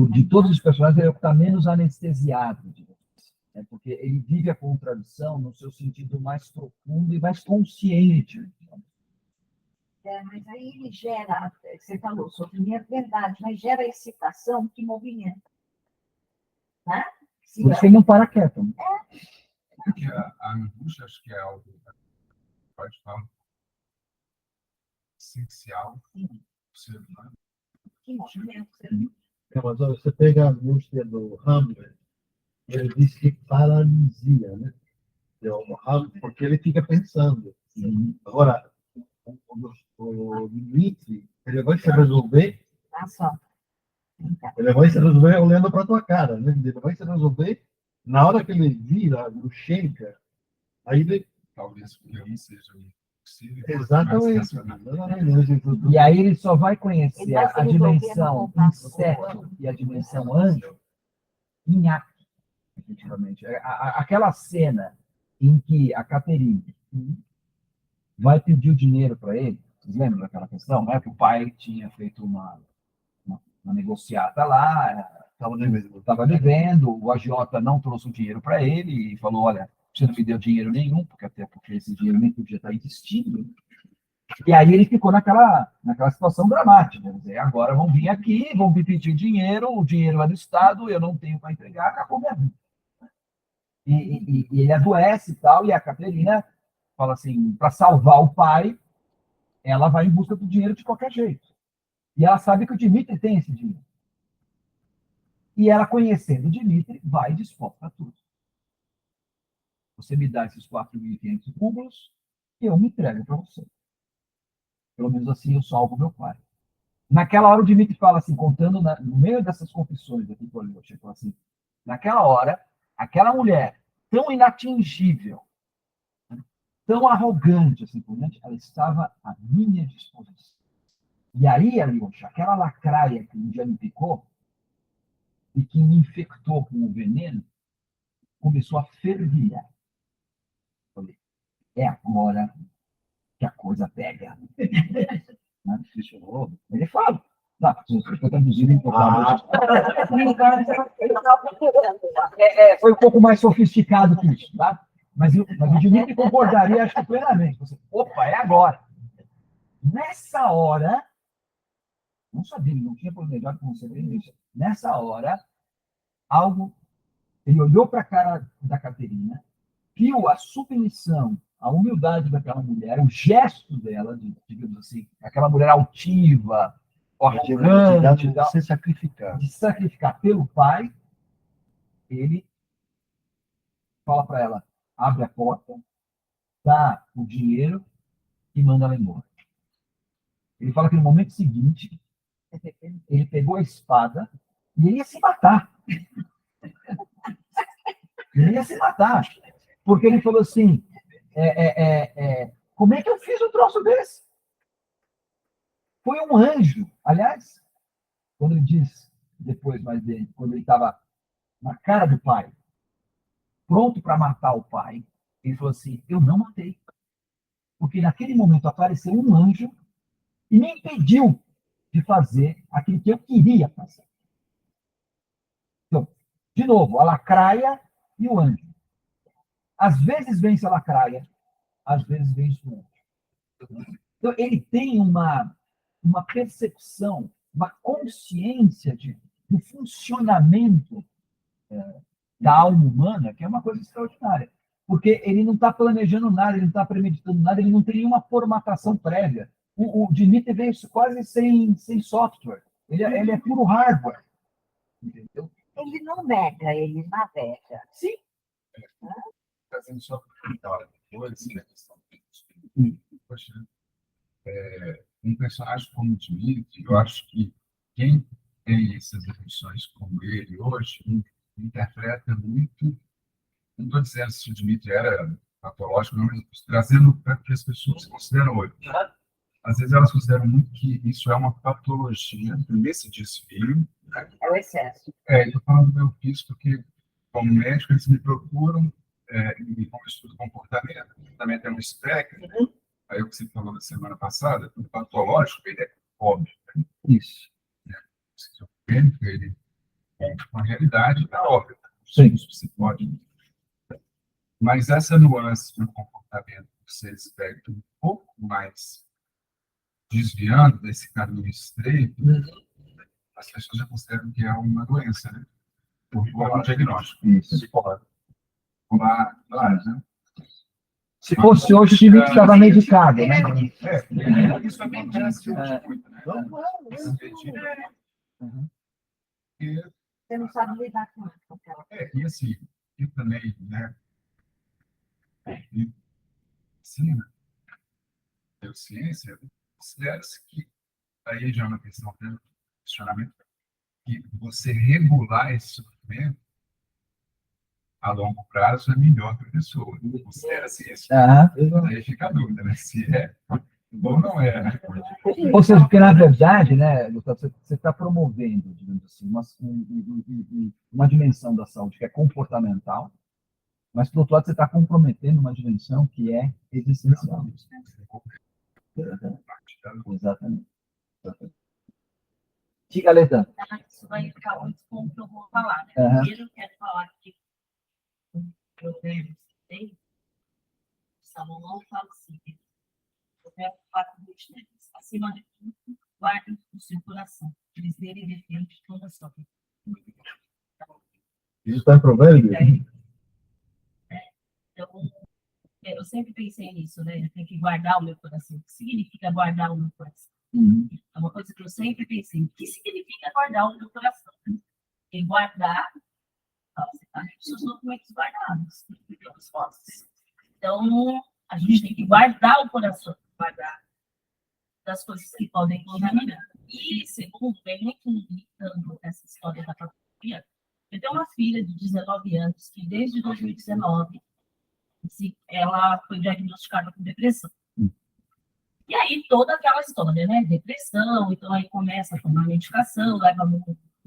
De todos os personagens, ele é o que está menos anestesiado, digamos, né? Porque ele vive a contradição no seu sentido mais profundo e mais consciente. Mas aí ele gera, você falou, sofrimento, verdade, mas gera excitação que movimenta. Né? Por isso que ele não para quieto. Né? Porque a angústia, acho que é algo, pode falar, essencial para o ser humano. Que movimento. Mas olha, você pega a angústia do Hamlet, ele diz que paralisia, né? Porque ele fica pensando. Agora, o Dmitri, ele vai se resolver, Tá só. ele vai se resolver olhando para a tua cara, né? Ele vai se resolver na hora que ele vira o Schenker, aí ele... Talvez porque eu não seja possível. Exatamente. E aí ele só vai conhecer Ele vai a se resolver dimensão no contato inseto e a dimensão anjo em Acre, efetivamente. Aquela cena em que a Caterine vai pedir o dinheiro para ele, vocês lembram daquela questão, né? Que o pai tinha feito uma negociata lá, estava devendo, o agiota não trouxe o dinheiro para ele e falou, olha, você não me deu dinheiro nenhum, até porque esse dinheiro nem podia estar investido. E aí ele ficou naquela situação dramática. Quer dizer, agora vão vir aqui, vão me pedir dinheiro, o dinheiro é do Estado, eu não tenho para entregar, acabou minha vida. E ele adoece e tal, e a Caterina fala assim, para salvar o pai, ela vai em busca do dinheiro de qualquer jeito. E ela sabe que o Dmitri tem esse dinheiro. E ela, conhecendo o Dmitri, vai disposta a tudo. Você me dá esses 4.500 rublos e eu me entrego para você. Pelo menos assim eu salvo meu pai. Naquela hora o Dmitri fala assim, contando no meio dessas confissões aqui com o Alyosha, fala assim, naquela hora, aquela mulher tão inatingível, tão arrogante, assim, ela estava à minha disposição. E aí, Alyosha, aquela lacraia que um dia me picou e que me infectou com o veneno, começou a fervilhar. Falei, é agora que a coisa pega. Ele fala. Não, estou traduzindo em total. Foi um pouco mais sofisticado que isso, tá? Mas o Dmitri concordaria, acho que plenamente. Você, opa, é agora. Nessa hora, não sabia, não tinha planejado como você fez isso. Nessa hora, ele olhou para a cara da Caterina, viu a submissão, a humildade daquela mulher, o gesto dela, digamos assim, aquela mulher altiva, arrogante, de sacrificar pelo pai, ele fala para ela, abre a porta, dá o dinheiro e manda ela embora. Ele fala que no momento seguinte, ele pegou a espada e ele ia se matar. Ele ia se matar. Porque ele falou assim, como é que eu fiz um troço desse? Foi um anjo. Aliás, quando ele diz, depois mais dele, quando ele estava na cara do pai, pronto para matar o pai, ele falou assim, eu não matei. Porque naquele momento apareceu um anjo e me impediu de fazer aquilo que eu queria fazer. Então, de novo, a lacraia e o anjo. Às vezes vence a lacraia, às vezes vence o anjo. Então, ele tem uma percepção, uma consciência do funcionamento da alma humana, que é uma coisa extraordinária. Porque ele não está planejando nada, ele não está premeditando nada, ele não tem nenhuma formatação prévia. O Dmitry veio quase sem software. Ele é puro hardware. Entendeu? Ele não nega, ele navega. Sim. Trazendo só para depois, né, questão poxa, um personagem como o Dmitry, eu acho que quem tem essas emoções como ele hoje interpreta muito. Não estou dizendo se o Dmitry era patológico, não, mas trazendo para que as pessoas consideram hoje. Às vezes elas consideram muito que isso é uma patologia nesse desvio. É o excesso. Estou falando do meu físico, porque, como médico, eles me procuram e como eu estudo comportamento. Também tem um espectro. Aí o que você falou na semana passada, o patológico, ele é óbvio. Isso. O esquizofrênico, ele é uma realidade, é óbvio. Sim. Você pode. Mas essa nuance no comportamento, você espectro um pouco mais desviando desse caminho estreito, as pessoas já consideram que é uma doença, né? Por um diagnóstico. Isso. Claro, né? Se fosse hoje, o Dmitry estava medicado, né? Isso acontece muito, né? Você não sabe lidar com isso. E assim, eu também, né? Medicina, neurociência, considera-se que, aí já é uma questão de questionamento, que você regular esse sofrimento a longo prazo é melhor para a pessoa. Considera-se isso. Aí fica a dúvida, né? Se é ou não é, né? Ou seja, porque na verdade, né, Gustavo, você está promovendo, digamos assim, uma dimensão da saúde que é comportamental, mas, por outro lado, você está comprometendo uma dimensão que é existencial. Exatamente. Diga, Letã. Isso vai ficar muito bom que eu vou falar. Né? Primeiro, eu quero falar que eu tenho Salomão fala assim, eu quero falar com os netos. Acima de tudo, guarde o seu coração. Eles dele defende toda a sua vida. Isso está em Provérbios? Então, eu sempre pensei nisso, né? Eu tenho que guardar o meu coração. O que significa guardar o meu coração? É uma coisa que eu sempre pensei. O que significa guardar o meu coração? E guardar os seus documentos guardados, as fotos. Então, a gente tem que guardar o coração, guardar das coisas que podem contaminar. E, segundo, vem muito limitando essa história da patologia. Eu tenho uma filha de 19 anos que, desde 2019, ela foi diagnosticada com depressão. E aí, toda aquela história, né? Depressão, então aí começa a tomar medicação, leva no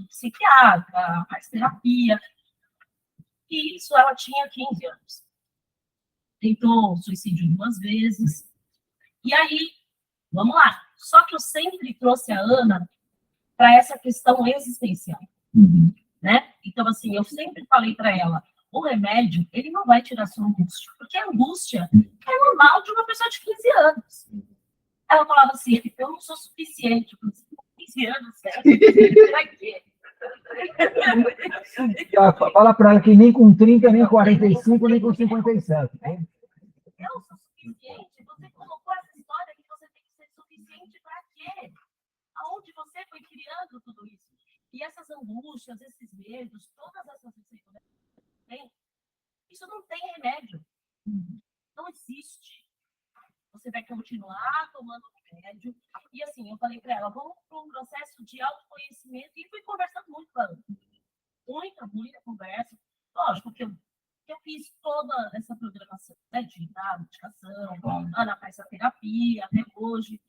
psiquiatra, faz terapia. E isso ela tinha 15 anos. Tentou suicídio 2 vezes. E aí, vamos lá. Só que eu sempre trouxe a Ana para essa questão existencial. Né? Então, assim, eu sempre falei para ela, o remédio, ele não vai tirar sua angústia, porque a angústia é normal de uma pessoa de 15 anos. Ela falava assim, eu não sou suficiente com 15 anos, né? Pra quê? Fala para ela que nem com 30, nem com 45, nem com 57. Né? Eu sou suficiente? Você colocou essa história que você tem que ser suficiente para quê? Aonde você foi criando tudo isso? E essas angústias, esses medos, todas essas inseguranças, isso não tem remédio. Não existe. Você vai continuar tomando remédio. E assim, eu falei para ela, vamos para um processo de autoconhecimento. E fui conversando muito com ela. Muita conversa. Lógico que eu fiz toda essa programação, né, de dar medicação, Ana faz a terapia, até hoje.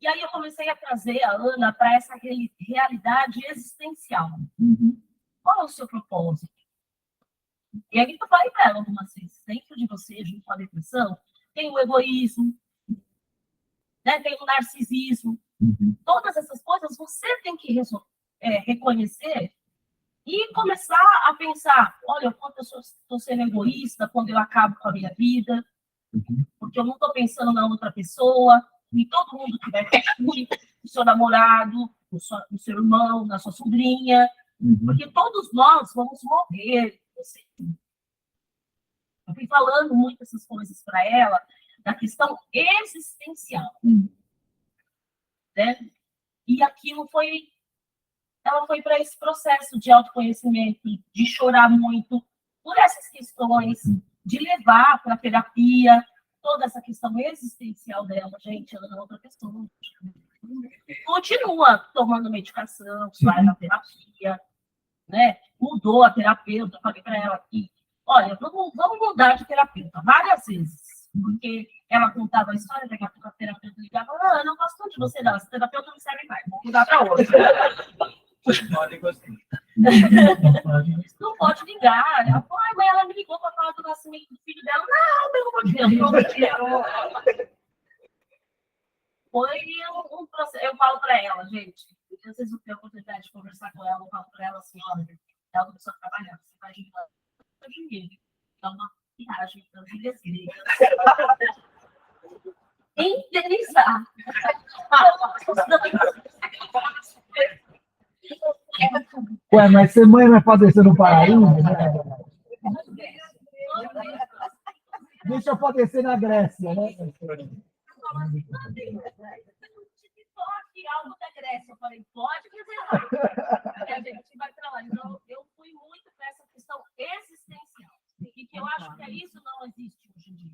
E aí eu comecei a trazer a Ana para essa realidade existencial. Qual é o seu propósito? E aí eu falei para ela algumas vezes, dentro de você, junto com a depressão, tem o egoísmo, né? Tem o narcisismo. Todas essas coisas você tem que reconhecer e começar a pensar, olha, o quanto eu estou sendo egoísta quando eu acabo com a minha vida, porque eu não estou pensando na outra pessoa, em todo mundo que vai curtir, o seu namorado, o seu irmão, na sua sobrinha, porque todos nós vamos morrer. Eu fui falando muito essas coisas para ela, da questão existencial. né? E aquilo ela foi para esse processo de autoconhecimento, de chorar muito por essas questões, de levar para a terapia toda essa questão existencial dela, gente, ela não é outra pessoa. Continua tomando medicação, vai na terapia, né? Mudou a terapeuta, falei para ela aqui, olha, vamos mudar de terapeuta várias vezes, porque ela contava a história, daqui a pouco a terapeuta ligava, eu não gosto de você não, essa terapeuta não serve mais, vou mudar para outra. Não pode ligar. Ela falou, mas ela me ligou para falar do nascimento do filho dela. Não, pelo amor de Deus, não. Foi um processo. Eu falo para ela, gente, às vezes eu tenho a oportunidade de conversar com ela, eu falo para ela assim, olha, ela começou a trabalhar, você vai ajudar o dinheiro. Dá uma viagem para as ilhas gregas. Indenizar. Ué, mas ser mãe não é padecer no paraíso, né? Deixa eu padecer na Grécia, né? TikTok, algo da Grécia. Eu falei, pode fazer. A gente vai para lá. Então, eu fui muito para essa questão existencial. E que eu acho que isso não existe hoje em dia.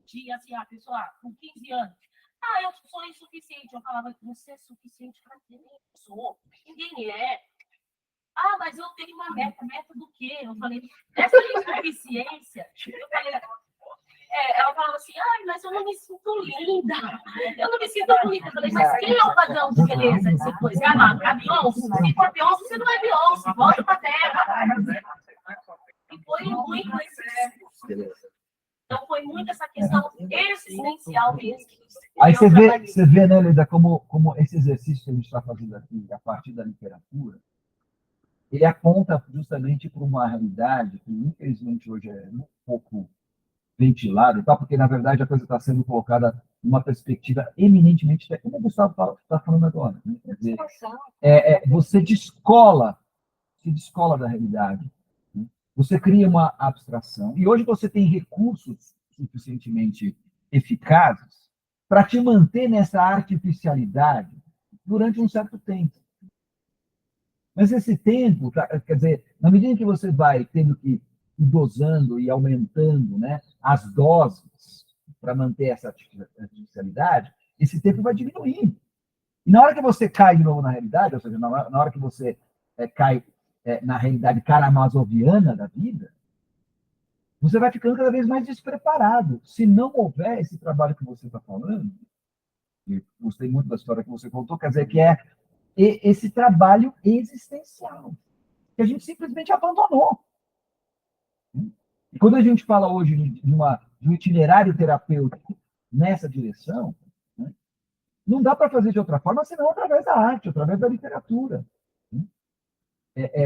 De, assim, a pessoa com 15 anos. Eu sou insuficiente. Eu falava, você é suficiente para quem? Eu sou. Ninguém é. Mas eu tenho uma meta. Meta do quê? Eu falei, essa insuficiência. Eu falei, ela falava assim, mas eu não me sinto linda. Eu não me sinto bonita. Eu falei, mas quem é o padrão de beleza de ser coisa? A Beyoncé? Se for Beyoncé, você não é Beyoncé. Volta pra terra. E foi muito Então, foi muito essa questão existencial mesmo. Aí você vê, né, Leda, como esse exercício que a gente está fazendo aqui, a partir da literatura, ele aponta justamente para uma realidade que, infelizmente, hoje é um pouco ventilada, tá? Porque, na verdade, a coisa está sendo colocada numa perspectiva eminentemente, como o Gustavo está falando agora. Né? Quer dizer, você descola da realidade. Né? Você cria uma abstração. E hoje você tem recursos suficientemente eficazes para te manter nessa artificialidade durante um certo tempo. Mas esse tempo, quer dizer, na medida em que você vai tendo que ir dosando e aumentando, né, as doses para manter essa artificialidade, esse tempo vai diminuindo. E na hora que você cai de novo na realidade, ou seja, na hora que você cai na realidade karamazoviana da vida, você vai ficando cada vez mais despreparado. Se não houver esse trabalho que você está falando, e gostei muito da história que você contou, quer dizer, que é esse trabalho existencial, que a gente simplesmente abandonou. E quando a gente fala hoje de um itinerário terapêutico nessa direção, né, não dá para fazer de outra forma, senão através da arte, através da literatura.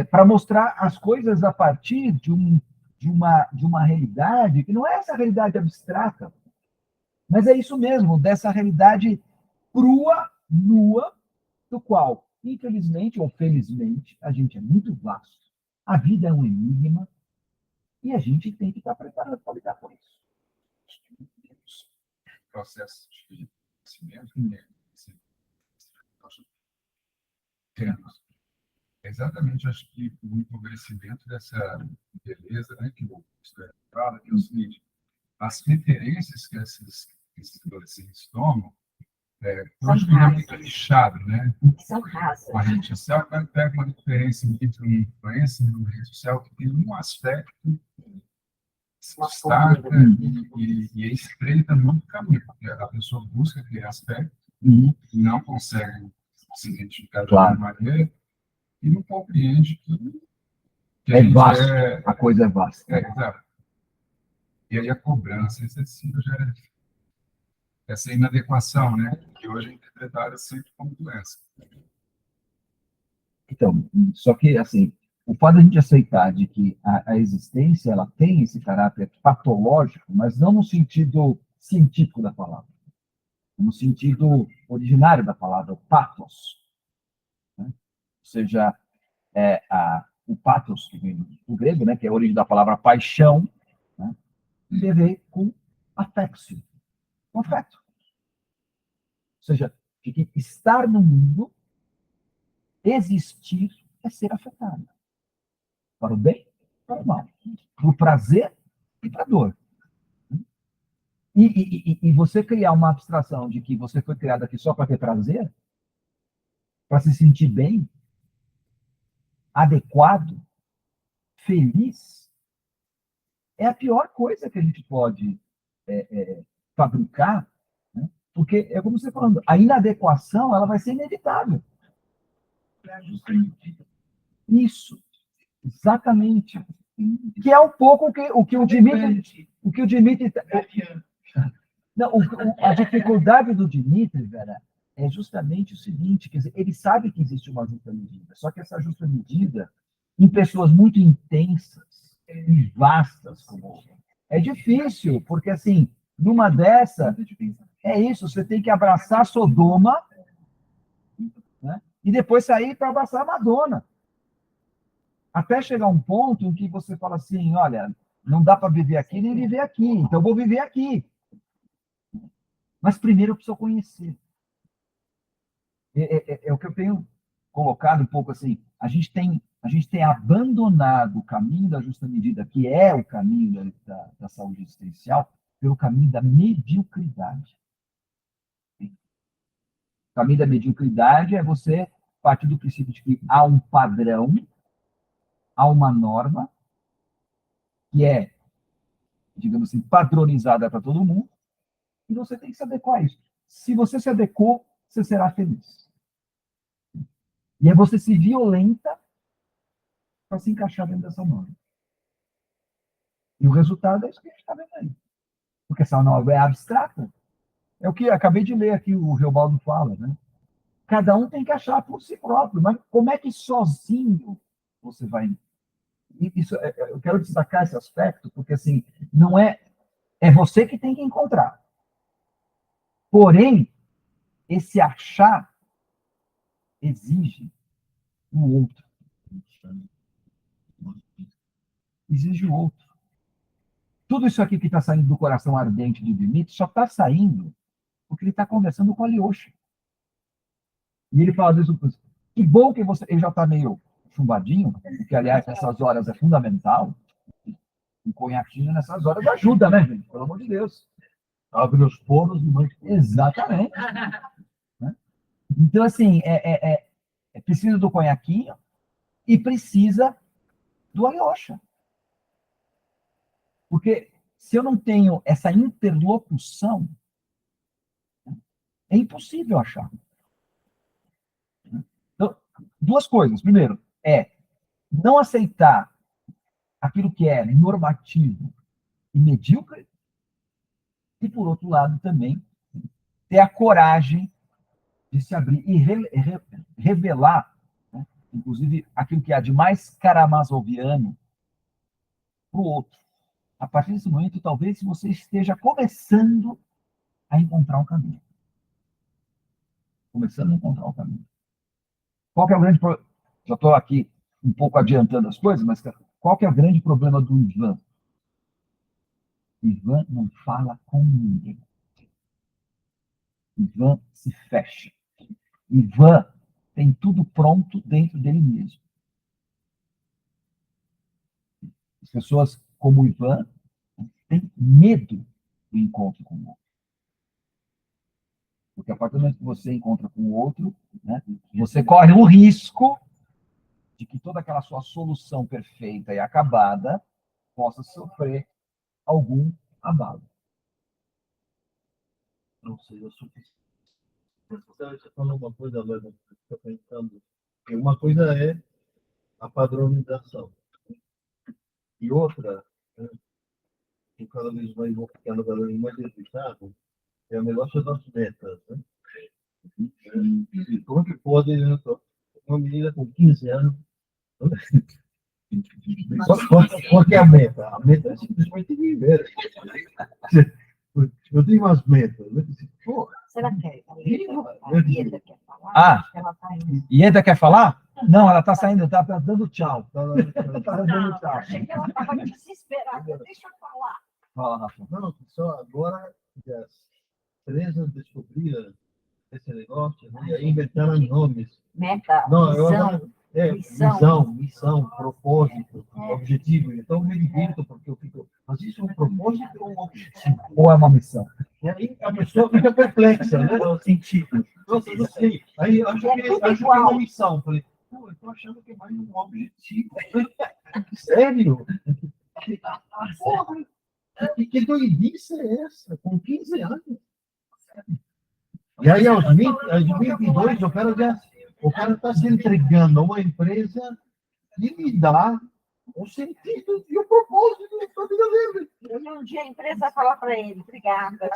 Para mostrar as coisas a partir de uma realidade que não é essa realidade abstrata, mas é isso mesmo, dessa realidade crua, nua, do qual, infelizmente ou felizmente, a gente é muito vasto. A vida é um enigma e a gente tem que estar preparado para lidar com isso. Processo de conhecimento, exatamente, acho que o empobrecimento dessa beleza, né, que o Gustavo fala, que é o seguinte, as referências que esses adolescentes tomam, hoje é muito lixado, né? São rasas. A rede social, quando pega uma referência entre uma influência numa rede social que tem um aspecto que se destaca e estreita muito caminho, porque a pessoa busca aquele aspecto, não consegue se identificar de alguma maneira e não compreende que é vasto, a coisa é vasta. Exato. E aí a cobrança excessiva gera essa inadequação, né? Que hoje é interpretada sempre como doença. Então, só que, assim, o fato de a gente aceitar de que a existência ela tem esse caráter patológico, mas não no sentido científico da palavra, no sentido originário da palavra, o pathos. Né? Ou seja, o pathos, que vem do grego, né, que é a origem da palavra paixão, né, tem a ver com afexio, com afeto. Ou seja, de que estar no mundo, existir, é ser afetado. Para o bem, para o mal. Para o prazer e para a dor. E você criar uma abstração de que você foi criado aqui só para ter prazer, para se sentir bem, adequado, feliz, é a pior coisa que a gente pode fabricar, né? Porque, é como você está falando, a inadequação ela vai ser inevitável. Isso, exatamente. Que é um pouco o que o Dmitry... Não, a dificuldade do Dmitry, Vera, é justamente o seguinte, quer dizer, ele sabe que existe uma justa medida, só que essa justa medida, em pessoas muito intensas e vastas como é difícil, porque assim, numa dessa, é isso, você tem que abraçar Sodoma, né, e depois sair para abraçar Madonna. Até chegar um ponto em que você fala assim, olha, não dá para viver aqui nem viver aqui, então eu vou viver aqui. Mas primeiro eu preciso conhecer. É o que eu tenho colocado um pouco assim, a gente tem abandonado o caminho da justa medida, que é o caminho da saúde existencial, pelo caminho da mediocridade. O caminho da mediocridade é você partir do princípio de que há um padrão, há uma norma, que é, digamos assim, padronizada para todo mundo, e você tem que se adequar a isso. Se você se adequou, você será feliz. E é você se violenta para se encaixar dentro dessa norma. E o resultado é isso que a gente está vendo aí. Porque essa norma é abstrata. É o que eu acabei de ler aqui, o Reobaldo fala, né? Cada um tem que achar por si próprio. Mas como é que sozinho você vai... Isso, eu quero destacar esse aspecto, porque assim, não é você que tem que encontrar. Porém, esse achar exige o outro. Exige o outro. Tudo isso aqui que está saindo do coração ardente de Dmitry só está saindo porque ele está conversando com a Alyosha. E ele fala isso, que bom que você... Ele já está meio chumbadinho, que, aliás, nessas horas é fundamental. Um conhaquinho nessas horas ajuda, né, gente? Pelo amor de Deus. Abre os poros e mais. Exatamente. Então, assim, precisa do conhaquinho e precisa do Alyosha. Porque se eu não tenho essa interlocução, é impossível achar. Então, duas coisas. Primeiro, não aceitar aquilo que é normativo e medíocre, e, por outro lado, também ter a coragem de se abrir e revelar, né, inclusive, aquilo que há de mais karamazoviano para o outro. A partir desse momento, talvez você esteja começando a encontrar um caminho. Começando a encontrar um caminho. Qual que é o grande problema? Já estou aqui um pouco adiantando as coisas, mas qual que é o grande problema do Ivan? Ivan não fala com ninguém. Ivan se fecha. Ivan tem tudo pronto dentro dele mesmo. As pessoas como Ivan têm medo do encontro com o outro. Porque a partir do momento que você encontra com o outro, né, você corre o risco de que toda aquela sua solução perfeita e acabada possa sofrer algum abalo. Não seja suficiente. Você falou uma coisa, Lana, que eu estou pensando. Que uma coisa é a padronização. E outra, né, que cada vez mais vou ficando cada vez mais irritado, é o negócio das metas. Né? E como que pode, né, uma menina com 15 anos, qual que é a meta? A meta é simplesmente viver. Eu tenho umas metas. Né? Pô, Será que a Ieda quer falar? Ah, Acho que ela tá indo. Ieda quer falar? Não, ela está saindo, está dando tchau. Tá dando tchau. Achei que ela estava desesperada. Deixa eu falar. Fala, Rafa. não, só agora que as empresas descobriram esse negócio, né? E aí inventaram nomes. Meta, Não, eu visão, agora, missão. missão, propósito, objetivo. Então eu me divirto porque eu fico, mas isso é um propósito ou um objetivo? Ou é uma missão? E aí a pessoa fica perplexa, né? É o sentido. Nossa, não sei. Aí eu acho que é uma missão. Falei, pô, eu tô achando que é mais um objetivo. Sério? Porra, que doidice é essa? Com 15 anos. E aí, aos 22, o cara está se entregando a uma empresa que me dá o sentido e o propósito da vida dele. E um dia a empresa fala para ele, obrigada.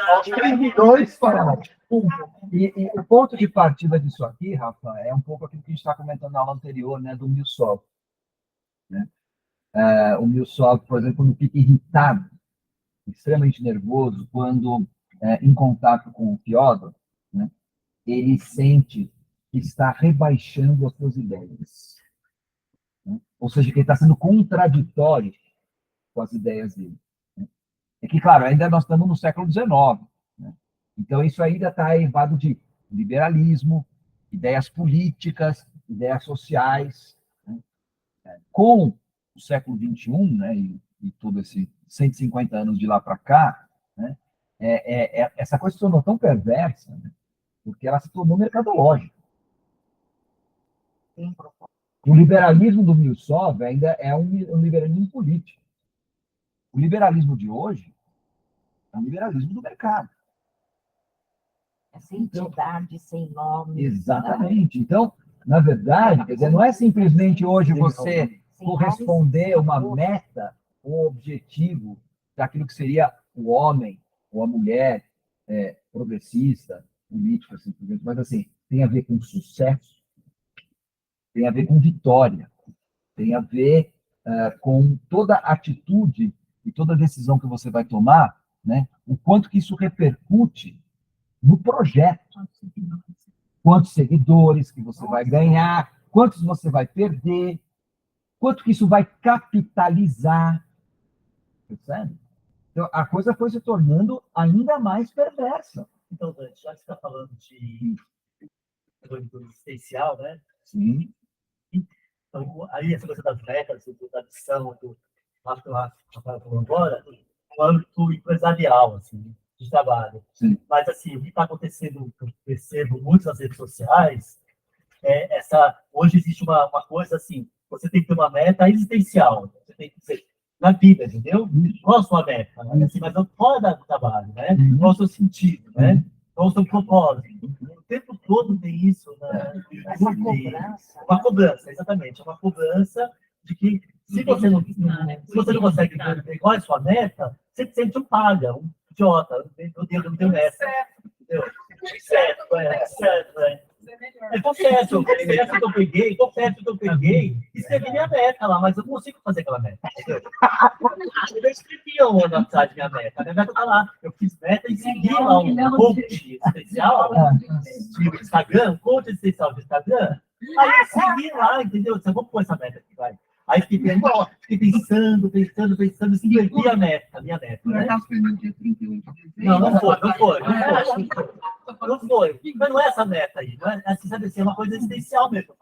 Aos 22, fala. E o ponto de partida disso aqui, Rafa, é um pouco aquilo que a gente está comentando na aula anterior, né, do Milsov. Né? O Milsov, por exemplo, quando fica irritado, extremamente nervoso, quando em contato com o Fyodor, né, ele sente que está rebaixando as suas ideias. Né? Ou seja, que ele está sendo contraditório com as ideias dele. Né? É que, claro, ainda nós estamos no século XIX. Né? Então, isso ainda está eivado de liberalismo, ideias políticas, ideias sociais. Né? Com o século XXI, né, e todo esse 150 anos de lá para cá, né, essa coisa se tornou tão perversa, né, porque ela se tornou mercadológica. O liberalismo do Milsov ainda é um liberalismo político. O liberalismo de hoje é um liberalismo do mercado. Essa entidade sem nome. Exatamente. Então, na verdade, quer dizer, não é simplesmente hoje você corresponder a uma meta ou objetivo daquilo que seria o homem ou a mulher progressista, político, assim, mas assim, tem a ver com sucesso, tem a ver com vitória, tem a ver com toda atitude e toda decisão que você vai tomar, né? O quanto que isso repercute no projeto. Quantos seguidores que você vai ganhar, quantos você vai perder, quanto que isso vai capitalizar. Percebe? Então, a coisa foi se tornando ainda mais perversa. Então, Dante, já que você está falando do existencial, né? Sim. Então, aí essa coisa das metas, da missão, do que eu falando agora, no âmbito empresarial, assim, de trabalho. Sim. Mas, assim, o que está acontecendo, que eu percebo muito nas redes sociais, hoje existe uma coisa assim, você tem que ter uma meta existencial, você tem que ser na vida, entendeu? Qual a sua meta? Né? Assim, mas não fora do trabalho, né? Qual é o seu sentido, né? Qual é o seu propósito? O tempo todo tem isso, né? Essa cobrança. Uma cobrança, exatamente. É uma cobrança de que se você não consegue entender qual é a sua meta, você se sente um palha, um idiota, eu não tenho meta. Entendeu? Certo. Confesso que eu peguei, escrevi minha meta lá, mas eu não consigo fazer aquela meta. Entendeu? Eu escrevi há um ano atrás minha meta. A minha meta tá lá. Eu fiz meta e segui lá um coach especial do Instagram, coach especial do Instagram. Aí eu segui lá, entendeu? Eu vou pôr essa meta aqui, vai. Aí fiquei pensando, escrevi a minha meta. Por Né? acaso foi no dia 31 de dezembro? Não foi. Mas não é essa meta aí. Não é, assim, sabe assim, é uma coisa existencial mesmo,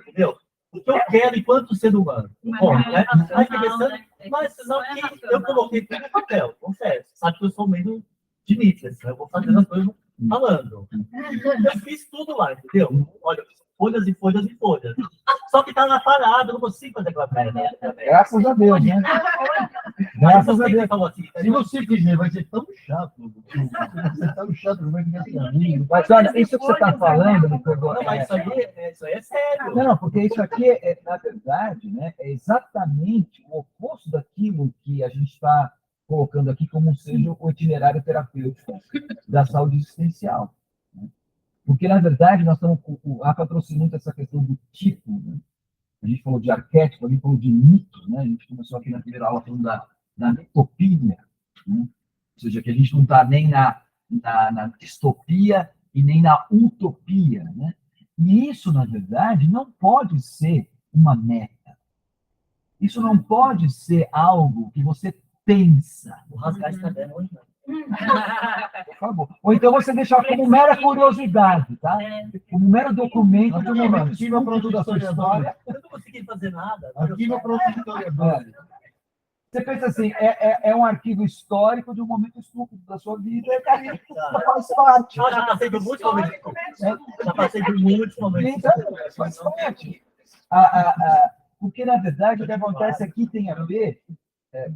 entendeu? O que eu quero enquanto ser humano. Bom, né? Aí fiquei pensando, mas não que eu coloquei tudo no papel, confesso. Sabe que eu sou meio de mídias, né? Eu vou fazendo as coisas falando. Eu fiz tudo lá, entendeu? Olha, eu fiz folhas e folhas e folhas. Só que tá na parada, eu não consigo fazer aquela merda. Graças a Deus, né? Graças a Deus. Falou assim, Se você quiser, vai ser tão chato. Vai ser tão chato, não vai ficar sem amigo. Mas olha, isso que você está falando, me pegou. não, mas isso aí é sério. Não, porque isso aqui, na verdade, né, é exatamente o oposto daquilo que a gente está colocando aqui como seja o itinerário terapêutico da saúde existencial. Né? Porque, na verdade, nós estamos. O APA trouxe muito essa questão do tipo. Né? A gente falou de arquétipo, a gente falou de mitos. Né? A gente começou aqui na primeira aula falando da mitopia. Né? Ou seja, que a gente não está nem na distopia e nem na utopia. Né? E isso, na verdade, não pode ser uma meta. Isso não pode ser algo que você pensa. O rasgar está bem hoje, não. Por favor. Ou então você deixar como mera curiosidade, tá? Como mero documento de um momento estúpido da sua história. Eu não consegui fazer nada. Arquivo para o historiador. Você pensa assim, é um arquivo histórico de um momento estúpido da sua vida, e aí faz parte. Eu já passei por muitos momentos. Já passei por muitos momentos. Então, faz parte. Porque, na verdade, o que acontece aqui tem a ver,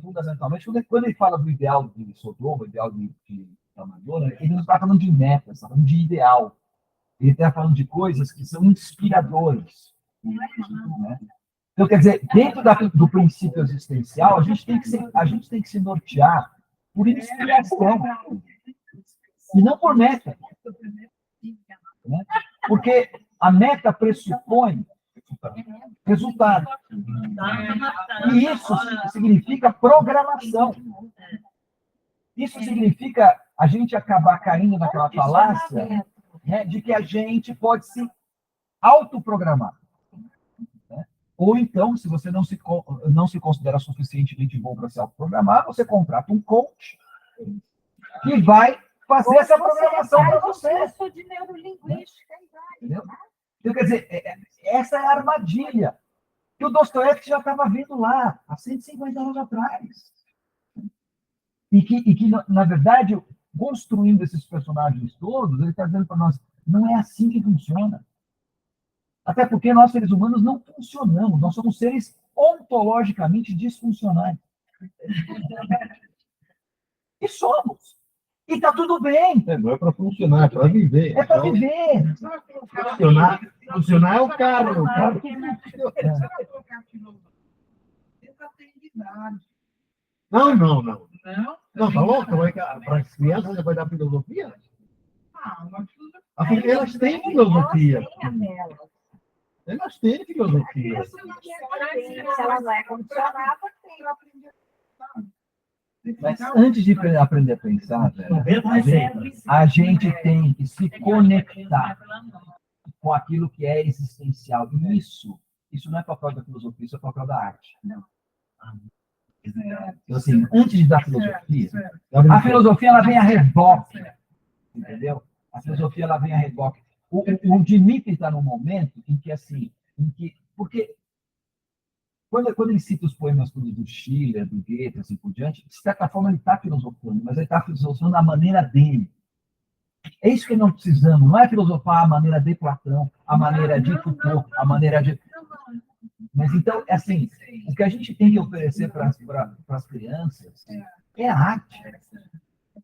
fundamentalmente, quando ele fala do ideal de Sodoma, ideal de Amazônia, ele não está falando de meta, está falando de ideal. Ele está falando de coisas que são inspiradoras. Né? Então, quer dizer, dentro do princípio existencial, a gente tem que se nortear por inspiração, e não por meta. Né? Porque a meta pressupõe resultado. E isso significa programação. Isso significa a gente acabar caindo naquela falácia, né, de que a gente pode se autoprogramar. Ou então, se você não se considera suficientemente bom para se autoprogramar, você contrata um coach que vai fazer essa programação para você. Eu sou de neurolinguística. Entendeu? Então, quer dizer, essa é a armadilha que o Dostoiévski já estava vendo lá, há 150 anos atrás. E que, na verdade, construindo esses personagens todos, ele está dizendo para nós, não é assim que funciona. Até porque nós, seres humanos, não funcionamos. Nós somos seres ontologicamente disfuncionais. E somos. E está tudo bem. Não é para funcionar, é para viver. É para viver. Funcionar é o carro. Não. Não, falou? Para as crianças você vai dar filosofia? Porque elas têm filosofia. Elas têm filosofia. Se ela não é condicionada, tem. Eu aprendi. Mas antes de aprender a pensar, velho, a gente tem que se conectar com aquilo que é existencial. E isso não é papel da filosofia, isso é papel da arte. Não. Então, assim, antes de dar filosofia, a filosofia ela vem a reboque. Entendeu? A filosofia ela vem a reboque. O Dmitri está num momento porque quando ele cita os poemas todos do Schiller, do Goethe, assim por diante, de certa forma ele está filosofando, mas ele está filosofando a maneira dele. É isso que nós precisamos, não é filosofar a maneira de Platão, a maneira de Foucault, a maneira de... Mas então, assim, o que a gente tem que oferecer para as crianças é a arte,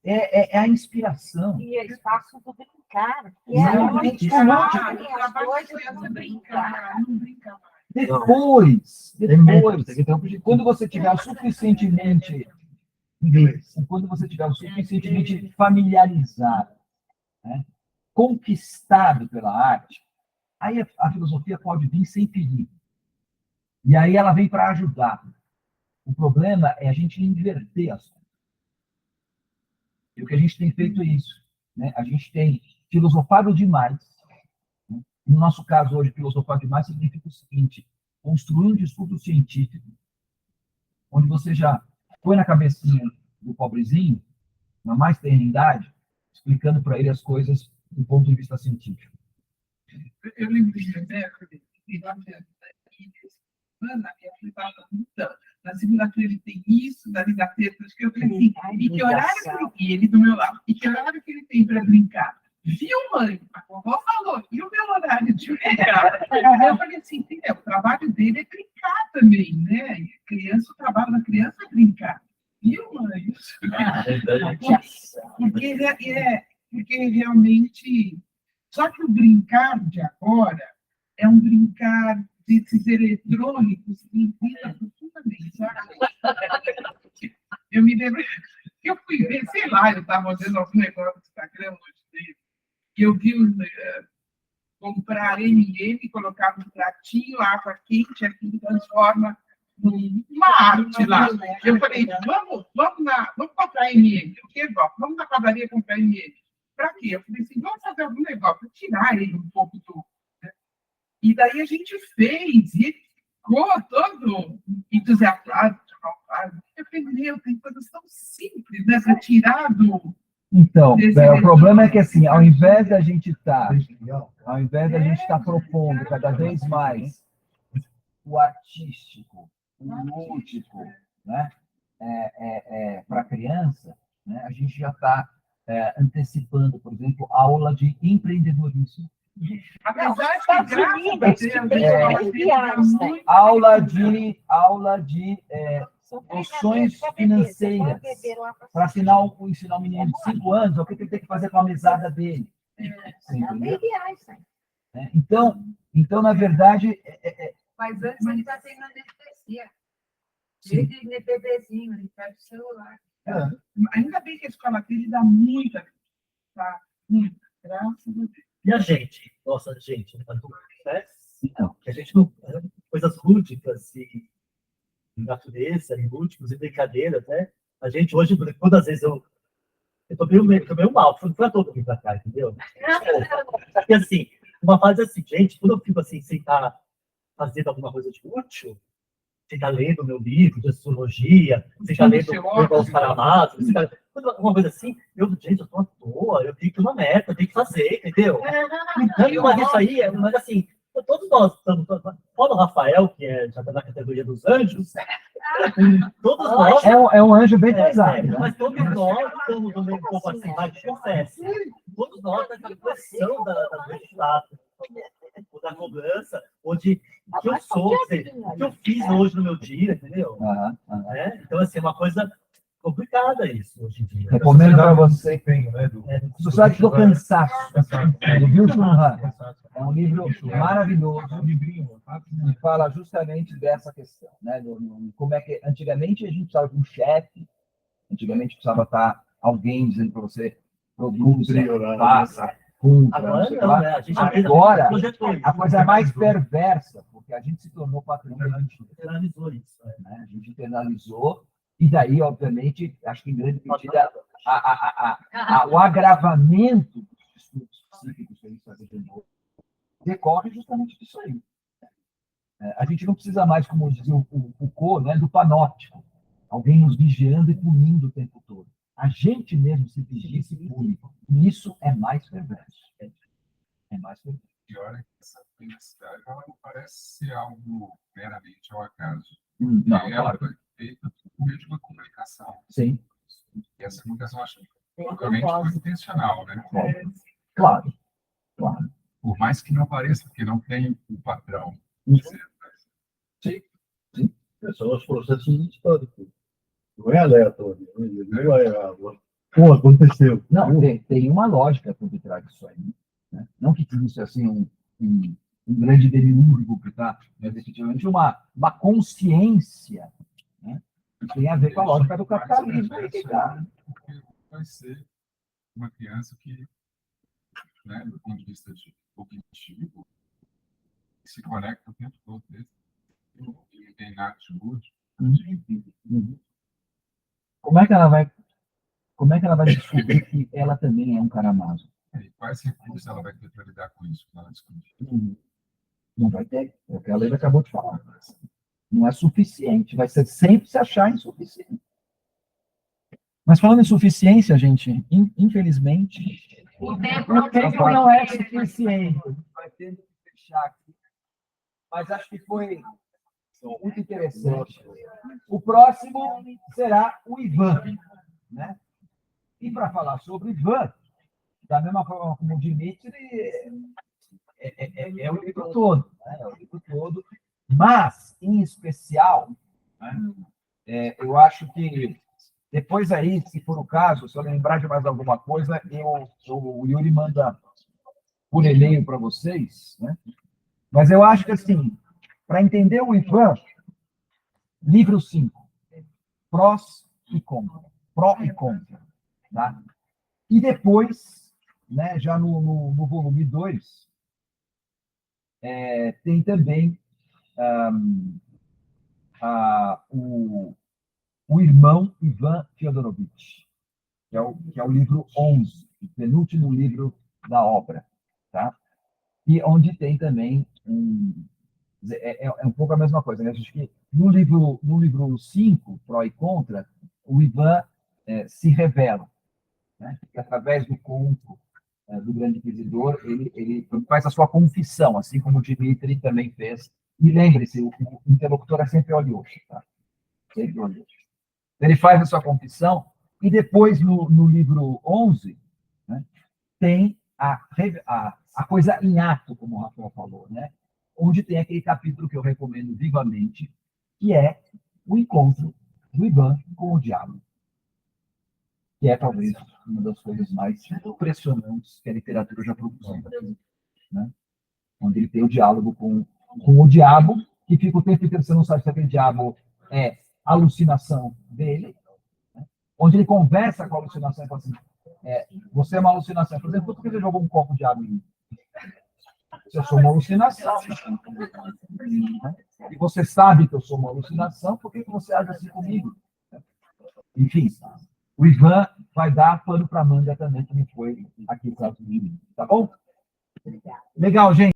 é a inspiração. E eles passam do brincar. E elas escolhem as coisas brincar, não brincar. Depois, quando você tiver suficientemente quando você tiver suficientemente familiarizado, né, conquistado pela arte, aí a filosofia pode vir sem pedir. E aí ela vem para ajudar. O problema é a gente inverter as coisas. E o que a gente tem feito é isso. Né? A gente tem filosofado demais. Né? No nosso caso hoje, filosofar demais significa o seguinte: construir um discurso científico, onde você já põe na cabecinha do pobrezinho, na mais tenra idade, explicando para ele as coisas do ponto de vista científico. Eu lembro de Bebeco, Ana, que estava lutando. Na segunda-feira ele tem isso, na terça, acho que eu falei assim, e que horário que ele tem, ele do meu lado, e que horário que ele tem para brincar? Viu, mãe? A vovó falou, e o meu horário de brincar? Eu falei assim, entendeu? O trabalho dele é brincar também, né? Criança, o trabalho da criança é brincar. Viu, mãe? Porque realmente. Só que o brincar de agora é um brincar desses eletrônicos que irrita profundamente, sabe? Eu me lembro que eu fui ver, sei lá, eu estava olhando algum negócio no Instagram hoje, e eu vi comprar M&M, colocar um pratinho, água quente, aquilo transforma numa arte lá. Eu falei, vamos comprar M&M. O que, vó? Vamos na padaria comprar M&M. Para quê? Eu falei assim, vamos fazer algum negócio, para tirar ele um pouco do... Né? E daí a gente fez, e ele ficou todo entusiasmado. Eu falei, meu, tem coisas tão simples, né? Para tirar do Então, Desse o problema é que, assim, ao invés da gente estar propondo cada vez mais o artístico, o lúdico, né, para a criança, né, a gente já está antecipando, por exemplo, aula de empreendedorismo. Apesar Estados que, graças Unidos, a que Deus, tem a uma gente viagem. tá muito- Aula de noções financeiras. Para ensinar um menino de 5 anos, o que ele tem que fazer com a mesada dele. Você entendeu? Né? Então, na verdade, Mas antes ele está tendo anestesia. Desde bebezinho, ele perde o celular. Ainda bem que a escola dele dá muita, tá? Muita, graças a Deus. E a gente, nossa gente, adulto, né? não. Que a gente não. Coisas lúdicas e natureza, e lúdicos e brincadeiras, né? A gente hoje, quantas vezes eu tô meio mal, foi à toa que eu vim pra cá, entendeu? Porque assim, uma fase assim, gente, quando eu fico assim, sem estar fazendo alguma coisa de útil, sem estar lendo meu livro de astrologia, sem estar lendo os Saramago, alguma coisa assim, gente, eu tô à toa, eu tenho que ter uma meta, eu tenho que fazer, entendeu? Então, mas isso aí, mas assim, todos nós estamos, fora o Rafael, que já está na categoria dos anjos, todos nós. É um anjo bem pesado. Né? Mas todos nós estamos no meio um pouco assim, mais de confesso. Todos nós temos a pressão da legislação, ou da cobrança, ou de o que eu sou, quer dizer, o que eu fiz hoje no meu dia, entendeu? Então, assim, é uma coisa complicada isso hoje em dia. Recomendo para você. Né, Sociedade do Cansaço, do Byung-Chul Han. É um livro maravilhoso, que fala justamente dessa questão, né? Como é que antigamente a gente precisava de um chefe, antigamente precisava estar alguém dizendo para você produza, faça, cumpra, não Agora sei o não, lá. né? A gente Agora, projetou isso. a coisa é mais perversa, porque a gente se tornou patrão da gente. Internalizou isso. Né? A gente internalizou, e daí, obviamente, acho que em grande medida, o agravamento dos distúrbios psíquicos que a gente está vivendo decorre justamente disso aí. A gente não precisa mais, como dizia o Foucault, né, do panóptico, alguém nos vigiando e punindo o tempo todo. A gente mesmo se vigia e se pune. E isso é mais perverso. É mais perverso. Pior é que essa felicidade ela não parece ser algo meramente ao acaso. Não, Ela claro. foi feita por meio de uma comunicação. Sim. E essa comunicação, acho que provavelmente foi intencional, né? Claro. Por mais que não pareça, porque não tem o padrão. Sim. São os processos históricos. Não é aleatório. Não é pô, aconteceu. Não, tem uma lógica por detrás disso aí. Né? Não que isso é assim um grande demiurgo que está, mas efetivamente uma consciência, né? Que tem a ver com a lógica do capitalismo. Porque vai ser uma criança que, né, do ponto de vista cognitivo, se conecta o tempo todo dele. Não tem nada de lúdico. Como é que ela vai descobrir que ela também é um caramazo? E quais recursos ela vai ter para lidar com isso quando ela descobrir? Não vai ter, é o que a Leila acabou de falar. Não é suficiente, vai ser sempre se achar insuficiente. Mas falando em suficiência, gente, infelizmente, O tempo não é suficiente. A gente vai ter que fechar aqui. Mas acho que foi muito interessante. O próximo será o Ivan, né? E para falar sobre Ivan, da mesma forma como o Dimitri, é o livro todo, né? É o livro todo, mas, em especial, né, eu acho que depois aí, se for o caso, se eu lembrar de mais alguma coisa, o Yuri manda por e-mail para vocês, né? Mas eu acho que, assim, para entender o Ivan, livro 5, prós e contra, pró e contra, tá? E depois, né, já no volume 2, tem também o irmão Ivan Fyodorovich, que é o livro 11, o penúltimo livro da obra, tá? E onde tem também um pouco a mesma coisa, né? Acho que no livro 5, Pró e Contra, o Ivan se revela, né? Que através do conto do Grande Inquisidor, ele faz a sua confissão, assim como o Dmitri também fez. E lembre-se, o interlocutor é sempre Alyosha, tá? Sempre Alyosha. Ele faz a sua confissão, e depois, no livro 11, né, tem a coisa em ato, como o Rafael falou, né? Onde tem aquele capítulo que eu recomendo vivamente, que é o encontro do Ivan com o diabo, que é talvez uma das coisas mais impressionantes que a literatura já produziu, né? Onde ele tem o diálogo com o diabo, que fica o tempo inteiro, você não sabe se aquele diabo é alucinação dele, né? Onde ele conversa com a alucinação e fala assim, você é uma alucinação. Por exemplo, por que você jogou um copo de água em mim? Se eu sou uma alucinação, né? E você sabe que eu sou uma alucinação, por que você age assim comigo? Enfim, o Ivan vai dar pano para manga também, como foi aqui no caso de mim. Tá bom? Legal, gente.